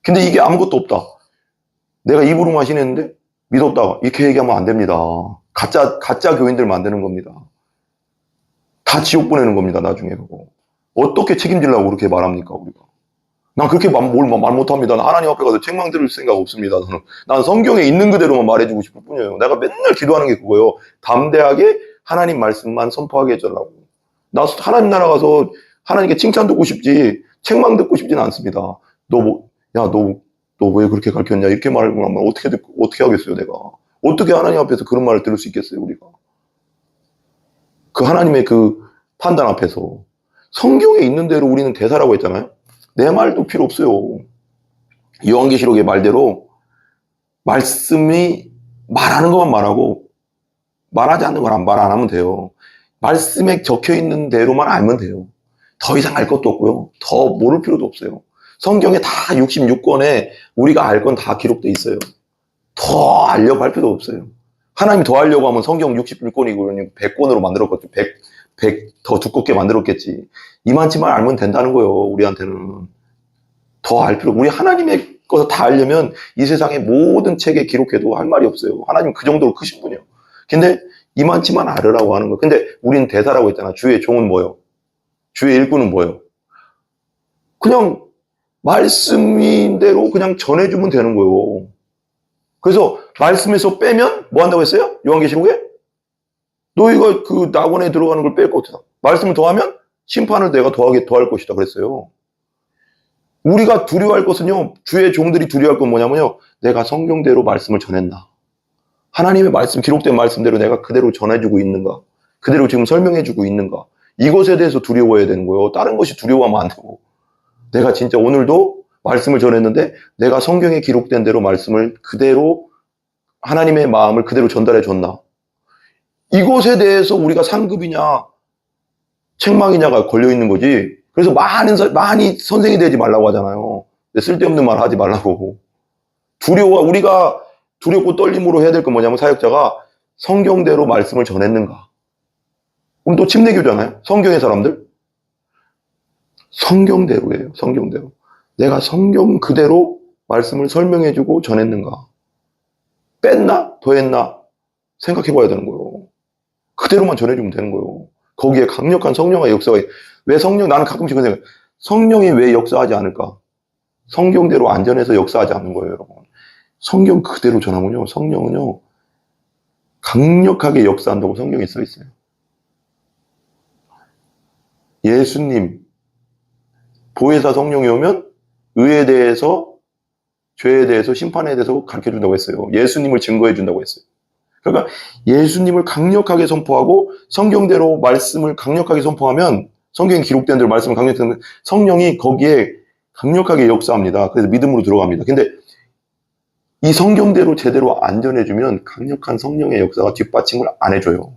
근데 이게 아무것도 없다. 내가 입으로만 신했는데 믿었다. 이렇게 얘기하면 안 됩니다. 가짜 교인들 만드는 겁니다. 다 지옥 보내는 겁니다, 나중에 그거. 어떻게 책임지려고 그렇게 말합니까, 우리가? 난 그렇게 말 못합니다. 하나님 앞에 가서 책망 들을 생각 없습니다. 난 성경에 있는 그대로만 말해주고 싶을 뿐이에요. 내가 맨날 기도하는 게 그거예요. 담대하게 하나님 말씀만 선포하게 해달라고. 나 하나님 나라 가서 하나님께 칭찬 듣고 싶지, 책망 듣고 싶지는 않습니다. 너 왜 그렇게 가르쳤냐? 이렇게 말하면 어떻게 하겠어요, 내가? 어떻게 하나님 앞에서 그런 말을 들을 수 있겠어요, 우리가? 그 하나님의 그 판단 앞에서. 성경에 있는 대로 우리는 대사라고 했잖아요. 내 말도 필요 없어요. 요한계시록의 말대로 말씀이 말하는 것만 말하고 말하지 않는 건 말 안 하면 돼요. 말씀에 적혀 있는 대로만 알면 돼요. 더 이상 알 것도 없고요. 더 모를 필요도 없어요. 성경에 다 66권에 우리가 알 건 다 기록돼 있어요. 더 알려고 할 필요도 없어요. 하나님이 더 하려고 하면 성경 61권이고 100권으로 만들었겠죠. 100 더 두껍게 만들었겠지. 이만치만 알면 된다는 거예요. 우리한테는. 더 알 필요. 우리 하나님의 것을 다 알려면 이 세상의 모든 책에 기록해도 할 말이 없어요. 하나님 그 정도로 크신 분이에요. 근데 이만치만 알으라고 하는 거예요. 근데 우리는 대사라고 했잖아. 주의 종은 뭐예요? 주의 일꾼은 뭐예요? 그냥 말씀인대로 그냥 전해주면 되는 거예요. 그래서 말씀에서 빼면 뭐 한다고 했어요? 요한계시록에? 너희가 그 낙원에 들어가는 걸 뺄 것이다. 말씀을 더하면 심판을 내가 더할 것이다 그랬어요. 우리가 두려워할 것은요, 주의 종들이 두려워할 건 뭐냐면요, 내가 성경대로 말씀을 전했나? 하나님의 말씀, 기록된 말씀대로 내가 그대로 전해주고 있는가? 그대로 지금 설명해주고 있는가? 이것에 대해서 두려워해야 되는 거예요. 다른 것이 두려워하면 안 되고. 내가 진짜 오늘도 말씀을 전했는데 내가 성경에 기록된 대로 말씀을 그대로 하나님의 마음을 그대로 전달해 줬나? 이것에 대해서 우리가 상급이냐 책망이냐가 걸려 있는 거지. 그래서 많이 선생이 되지 말라고 하잖아요. 쓸데없는 말 하지 말라고. 우리가 두렵고 떨림으로 해야 될 건 뭐냐면 사역자가 성경대로 말씀을 전했는가? 그럼 또 침례교잖아요. 성경의 사람들. 성경대로예요. 성경대로. 내가 성경 그대로 말씀을 설명해주고 전했는가? 뺐나? 더했나? 생각해봐야 되는 거예요. 그대로만 전해주면 되는 거예요. 거기에 강력한 성령의 역사가 나는 가끔씩 그런 생각, 성령이 왜 역사하지 않을까? 성경대로 안전해서 역사하지 않는 거예요, 여러분. 성경 그대로 전하면요, 성령은요, 강력하게 역사한다고 성경에 써 있어요. 예수님, 보혜사 성령이 오면 의에 대해서, 죄에 대해서, 심판에 대해서 가르쳐 준다고 했어요. 예수님을 증거해 준다고 했어요. 그러니까 예수님을 강력하게 선포하고 성경대로 말씀을 강력하게 선포하면, 성경에 기록된 대로 말씀을 강력하게 선포하면 성령이 거기에 강력하게 역사합니다. 그래서 믿음으로 들어갑니다. 근데 이 성경대로 제대로 안 전해주면 강력한 성령의 역사가 뒷받침을 안 해줘요.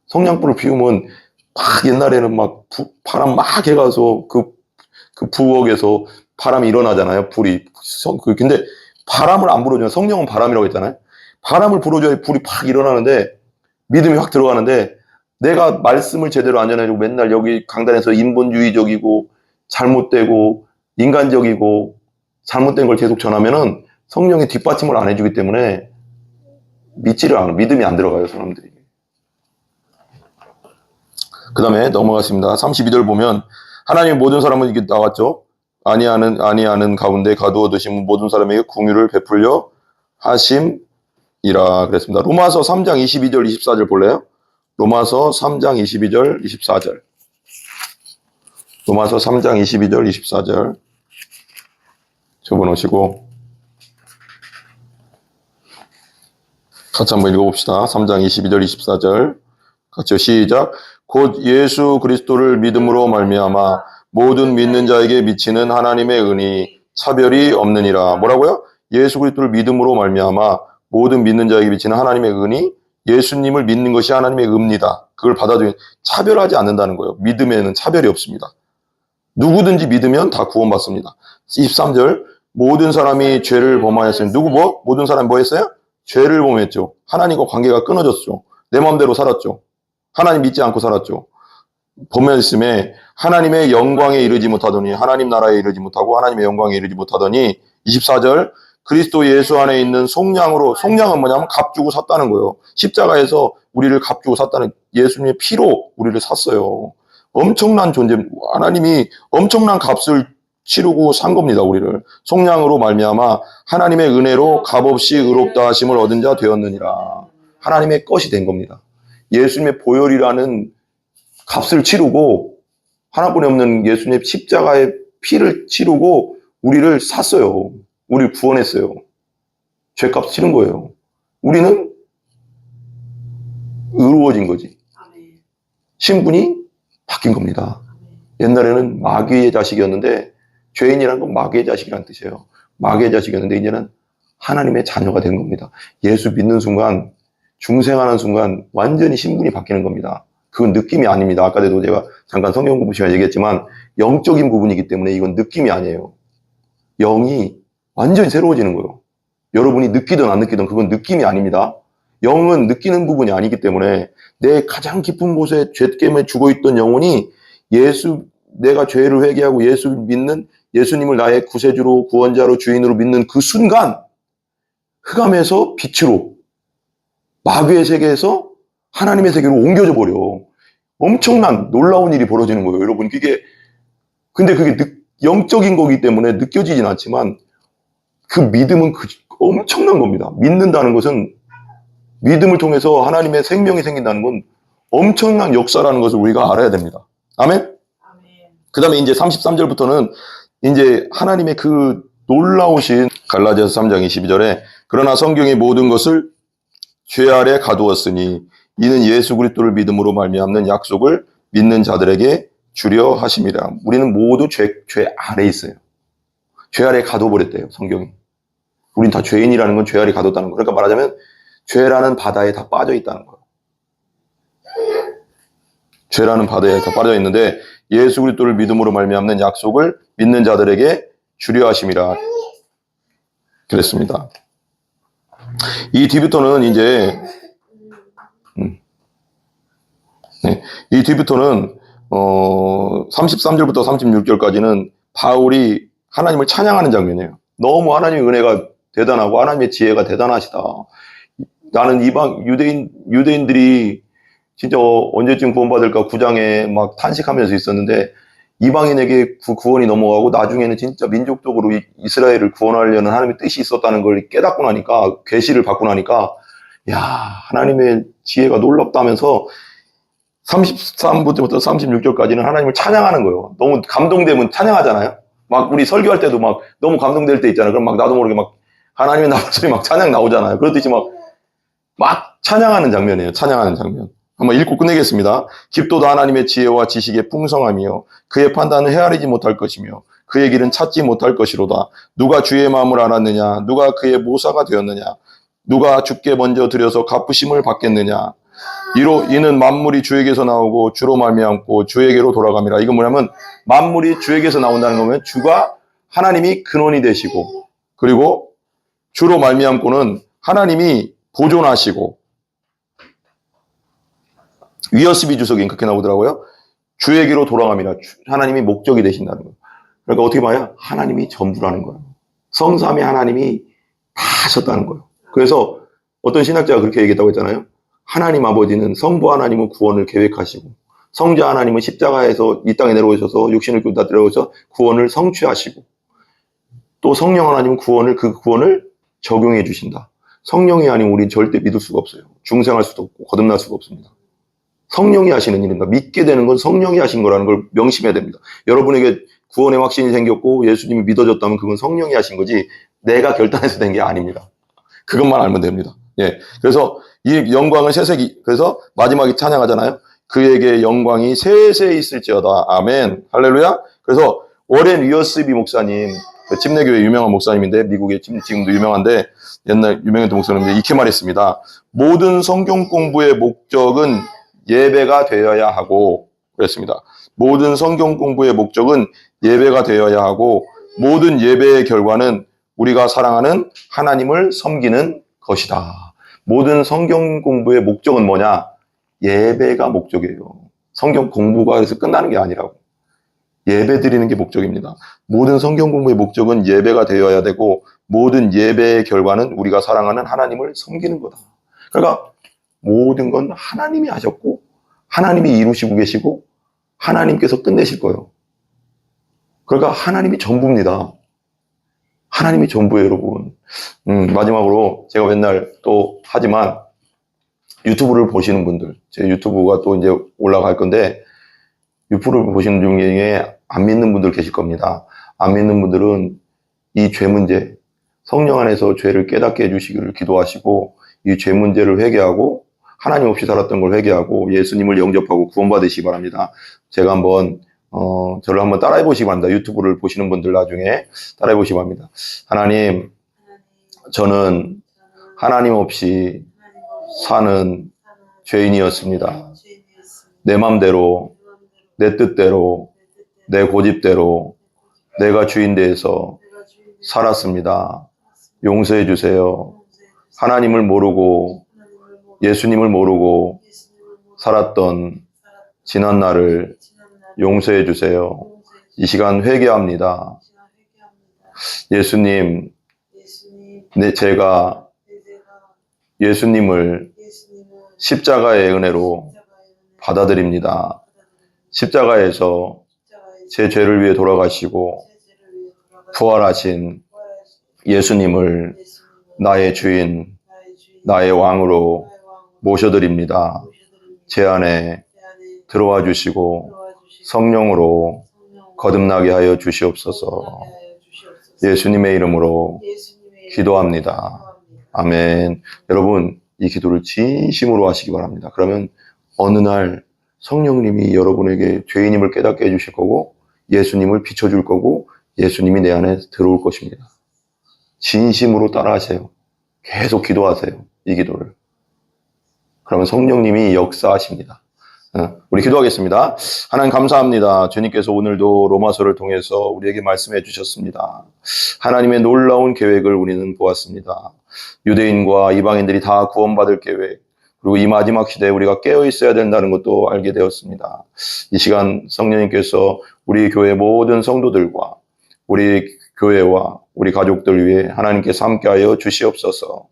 성냥불을 피우면 막 옛날에는 막 바람 막 해가서 그 부엌에서 바람이 일어나잖아요. 근데 바람을 안 불어주면, 성령은 바람이라고 했잖아요. 바람을 불어줘야 불이 팍 일어나는데 믿음이 확 들어가는데, 내가 말씀을 제대로 안 전해주고 맨날 여기 강단에서 인본주의적이고 잘못되고 인간적이고 잘못된 걸 계속 전하면은 성령이 뒷받침을 안 해주기 때문에 믿지를 않아. 믿음이 안 들어가요, 사람들이. 그 다음에 넘어갔습니다. 32절 보면 하나님 모든 사람은 이게 나왔죠. 아니하는 가운데 가두어 두신 모든 사람에게 긍휼을 베풀려 하심이라 그랬습니다. 로마서 3장 22절 24절 볼래요? 로마서 3장 22절 24절. 로마서 3장 22절 24절 적어놓으시고 같이 한번 읽어봅시다. 3장 22절 24절 같이 시작. 곧 예수 그리스도를 믿음으로 말미암아 모든 믿는 자에게 미치는 하나님의 은이 차별이 없느니라. 뭐라고요? 예수 그리스도를 믿음으로 말미암아 모든 믿는 자에게 미치는 하나님의 은이 예수님을 믿는 것이 하나님의 은입니다. 그걸 받아들이면 차별하지 않는다는 거예요. 믿음에는 차별이 없습니다. 누구든지 믿으면 다 구원받습니다. 23절 모든 사람이 죄를 범하였으니 모든 사람이 뭐 했어요? 죄를 범했죠. 하나님과 관계가 끊어졌죠. 내 마음대로 살았죠. 하나님 믿지 않고 살았죠. 범했음에 하나님의 영광에 이르지 못하더니 하나님 나라에 이르지 못하고 하나님의 영광에 이르지 못하더니 24절 그리스도 예수 안에 있는 속량은 뭐냐면 값주고 샀다는 거예요. 십자가에서 우리를 값주고 샀다는 예수님의 피로 우리를 샀어요. 엄청난 존재, 하나님이 엄청난 값을 치르고 산 겁니다. 우리를 속량으로 말미암아 하나님의 은혜로 값없이 의롭다 하심을 얻은 자 되었느니라. 하나님의 것이 된 겁니다. 예수님의 보혈이라는 값을 치르고 하나뿐이 없는 예수님의 십자가의 피를 치르고 우리를 샀어요. 우리를 구원했어요. 죄값 치른 거예요. 우리는 의로워진 거지. 신분이 바뀐 겁니다. 옛날에는 마귀의 자식이었는데 죄인이라는 건 마귀의 자식이라는 뜻이에요. 마귀의 자식이었는데 이제는 하나님의 자녀가 된 겁니다. 예수 믿는 순간, 중생하는 순간 완전히 신분이 바뀌는 겁니다. 그건 느낌이 아닙니다. 아까도 제가 잠깐 성경 공부 시간에 얘기했지만 영적인 부분이기 때문에 이건 느낌이 아니에요. 영이 완전히 새로워지는 거예요. 여러분이 느끼든 안 느끼든 그건 느낌이 아닙니다. 영은 느끼는 부분이 아니기 때문에 내 가장 깊은 곳에 죄 때문에 죽어있던 영혼이 내가 죄를 회개하고 예수 믿는 예수님을 나의 구세주로 구원자로 주인으로 믿는 그 순간 흑암에서 빛으로 마귀의 세계에서 하나님의 세계로 옮겨져 버려. 엄청난 놀라운 일이 벌어지는 거예요. 여러분 근데 그게 영적인 거기 때문에 느껴지진 않지만 그 믿음은 엄청난 겁니다. 믿는다는 것은 믿음을 통해서 하나님의 생명이 생긴다는 건 엄청난 역사라는 것을 우리가 알아야 됩니다. 아멘? 그 다음에 이제 33절부터는 이제 하나님의 그 놀라우신 갈라디아서 3장 22절에 그러나 성경의 모든 것을 죄 아래 가두었으니 이는 예수 그리스도를 믿음으로 말미암는 약속을 믿는 자들에게 주려 하심이라. 우리는 모두 죄 아래 있어요. 죄 아래 가둬버렸대요, 성경이. 우린 다 죄인이라는 건 죄 아래 가뒀다는 거예요. 그러니까 말하자면 죄라는 바다에 다 빠져 있다는 거예요. 죄라는 바다에 다 빠져 있는데 예수 그리스도를 믿음으로 말미암는 약속을 믿는 자들에게 주려 하심이라 그랬습니다. 이 뒤부터는 이제 이 뒤부터는 33절부터 36절까지는 바울이 하나님을 찬양하는 장면이에요. 너무 하나님의 은혜가 대단하고 하나님의 지혜가 대단하시다. 나는 유대인들이 진짜 언제쯤 구원받을까 구장에 막 탄식하면서 있었는데 이방인에게 구원이 넘어가고 나중에는 진짜 민족적으로 이스라엘을 구원하려는 하나님의 뜻이 있었다는 걸 깨닫고 나니까 계시를 받고 나니까 야 하나님의 지혜가 놀랍다면서 33부터 36절까지는 하나님을 찬양하는 거예요. 너무 감동되면 찬양하잖아요. 막 우리 설교할 때도 막 너무 감동될 때 있잖아요. 그럼 막 나도 모르게 막 하나님의 나머지 막 찬양 나오잖아요. 그렇듯이 막 찬양하는 장면이에요. 찬양하는 장면. 한번 읽고 끝내겠습니다. 깊도다 하나님의 지혜와 지식의 풍성함이요 그의 판단은 헤아리지 못할 것이며 그의 길은 찾지 못할 것이로다. 누가 주의 마음을 알았느냐? 누가 그의 모사가 되었느냐? 누가 주께 먼저 드려서 갚으심을 받겠느냐? 이는 만물이 주에게서 나오고 주로 말미암고 주에게로 돌아갑니다. 이건 뭐냐면 만물이 주에게서 나온다는 거면 주가 하나님이 근원이 되시고 그리고 주로 말미암고는 하나님이 보존하시고 위어스비 주석이 그렇게 나오더라고요. 주에게로 돌아갑니다. 하나님이 목적이 되신다는 거예요. 그러니까 어떻게 봐요? 하나님이 전부라는 거예요. 성삼위 하나님이 다 하셨다는 거예요. 그래서 어떤 신학자가 그렇게 얘기했다고 했잖아요. 하나님 아버지는 성부 하나님은 구원을 계획하시고 성자 하나님은 십자가에서 이 땅에 내려오셔서 육신을 입고 다 들어오셔서 구원을 성취하시고 또 성령 하나님은 그 구원을 적용해 주신다. 성령이 아니면 우리는 절대 믿을 수가 없어요. 중생할 수도 없고 거듭날 수가 없습니다. 성령이 하시는 일입니다. 믿게 되는 건 성령이 하신 거라는 걸 명심해야 됩니다. 여러분에게 구원의 확신이 생겼고 예수님이 믿어졌다면 그건 성령이 하신 거지 내가 결단해서 된 게 아닙니다. 그것만 알면 됩니다. 예. 그래서 이 영광은 세세기, 그래서 마지막에 찬양하잖아요. 그에게 영광이 세세히 있을지어다. 아멘. 할렐루야. 그래서 워렌 위어스비 목사님, 침례교회 유명한 목사님인데 미국에 지금도 유명한데 옛날 유명했던 목사님인데 이렇게 말했습니다. 모든 성경 공부의 목적은 예배가 되어야 하고 그랬습니다. 모든 성경 공부의 목적은 예배가 되어야 하고 모든 예배의 결과는 우리가 사랑하는 하나님을 섬기는 것이다. 모든 성경 공부의 목적은 뭐냐? 예배가 목적이에요. 성경 공부가 해서 끝나는 게 아니라고. 예배 드리는 게 목적입니다. 모든 성경 공부의 목적은 예배가 되어야 되고 모든 예배의 결과는 우리가 사랑하는 하나님을 섬기는 거다. 그러니까 모든 건 하나님이 하셨고 하나님이 이루시고 계시고 하나님께서 끝내실 거예요. 그러니까 하나님이 전부입니다. 하나님이 전부예요, 여러분. 마지막으로 제가 맨날 또 하지만 유튜브를 보시는 분들, 제 유튜브가 또 이제 올라갈 건데 유튜브를 보시는 중에 안 믿는 분들 계실 겁니다. 안 믿는 분들은 이 죄 문제, 성령 안에서 죄를 깨닫게 해주시기를 기도하시고 이 죄 문제를 회개하고 하나님 없이 살았던 걸 회개하고 예수님을 영접하고 구원받으시기 바랍니다. 제가 한번 저를 한번 따라해 보시기 바랍니다. 유튜브를 보시는 분들 나중에 따라해 보시기 바랍니다. 하나님, 저는 하나님 없이 사는 죄인이었습니다. 내 맘대로, 내 뜻대로, 내 고집대로 내가 주인 되어서 살았습니다. 용서해 주세요. 하나님을 모르고 예수님을 모르고 살았던 지난 날을 용서해 주세요. 이 시간 회개합니다. 예수님, 제가 예수님을 십자가의 은혜로 받아들입니다. 십자가에서 제 죄를 위해 돌아가시고 부활하신 예수님을 나의 주인, 나의 왕으로 모셔드립니다. 제 안에 들어와 주시고 성령으로 거듭나게 하여 주시옵소서. 예수님의 이름으로 기도합니다. 아멘. 여러분, 이 기도를 진심으로 하시기 바랍니다. 그러면 어느 날 성령님이 여러분에게 죄인임을 깨닫게 해주실 거고 예수님을 비춰줄 거고 예수님이 내 안에 들어올 것입니다. 진심으로 따라하세요. 계속 기도하세요. 이 기도를. 그러면 성령님이 역사하십니다. 우리 기도하겠습니다. 하나님 감사합니다. 주님께서 오늘도 로마서를 통해서 우리에게 말씀해 주셨습니다. 하나님의 놀라운 계획을 우리는 보았습니다. 유대인과 이방인들이 다 구원받을 계획, 그리고 이 마지막 시대에 우리가 깨어 있어야 된다는 것도 알게 되었습니다. 이 시간 성령님께서 우리 교회 모든 성도들과 우리 교회와 우리 가족들 위해 하나님께서 함께하여 주시옵소서.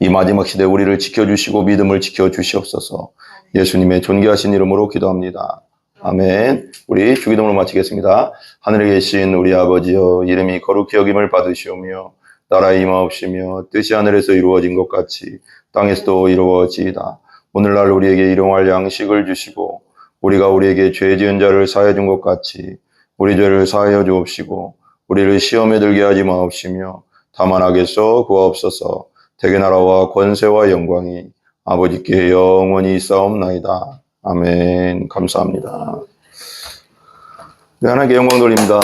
이 마지막 시대에 우리를 지켜주시고 믿음을 지켜주시옵소서. 예수님의 존귀하신 이름으로 기도합니다. 아멘. 우리 주기도문을 마치겠습니다. 하늘에 계신 우리 아버지여, 이름이 거룩히 여김을 받으시오며 나라의 임하옵시며 뜻이 하늘에서 이루어진 것 같이 땅에서도 이루어지이다. 오늘날 우리에게 일용할 양식을 주시고 우리가 우리에게 죄 지은 자를 사하여 준 것 같이 우리 죄를 사하여 주옵시고 우리를 시험에 들게 하지 마옵시며 다만 악에서 구하옵소서. 대개 나라와 권세와 영광이 아버지께 영원히 있사옵나이다. 아멘. 감사합니다. 네, 하나님께 영광 돌립니다.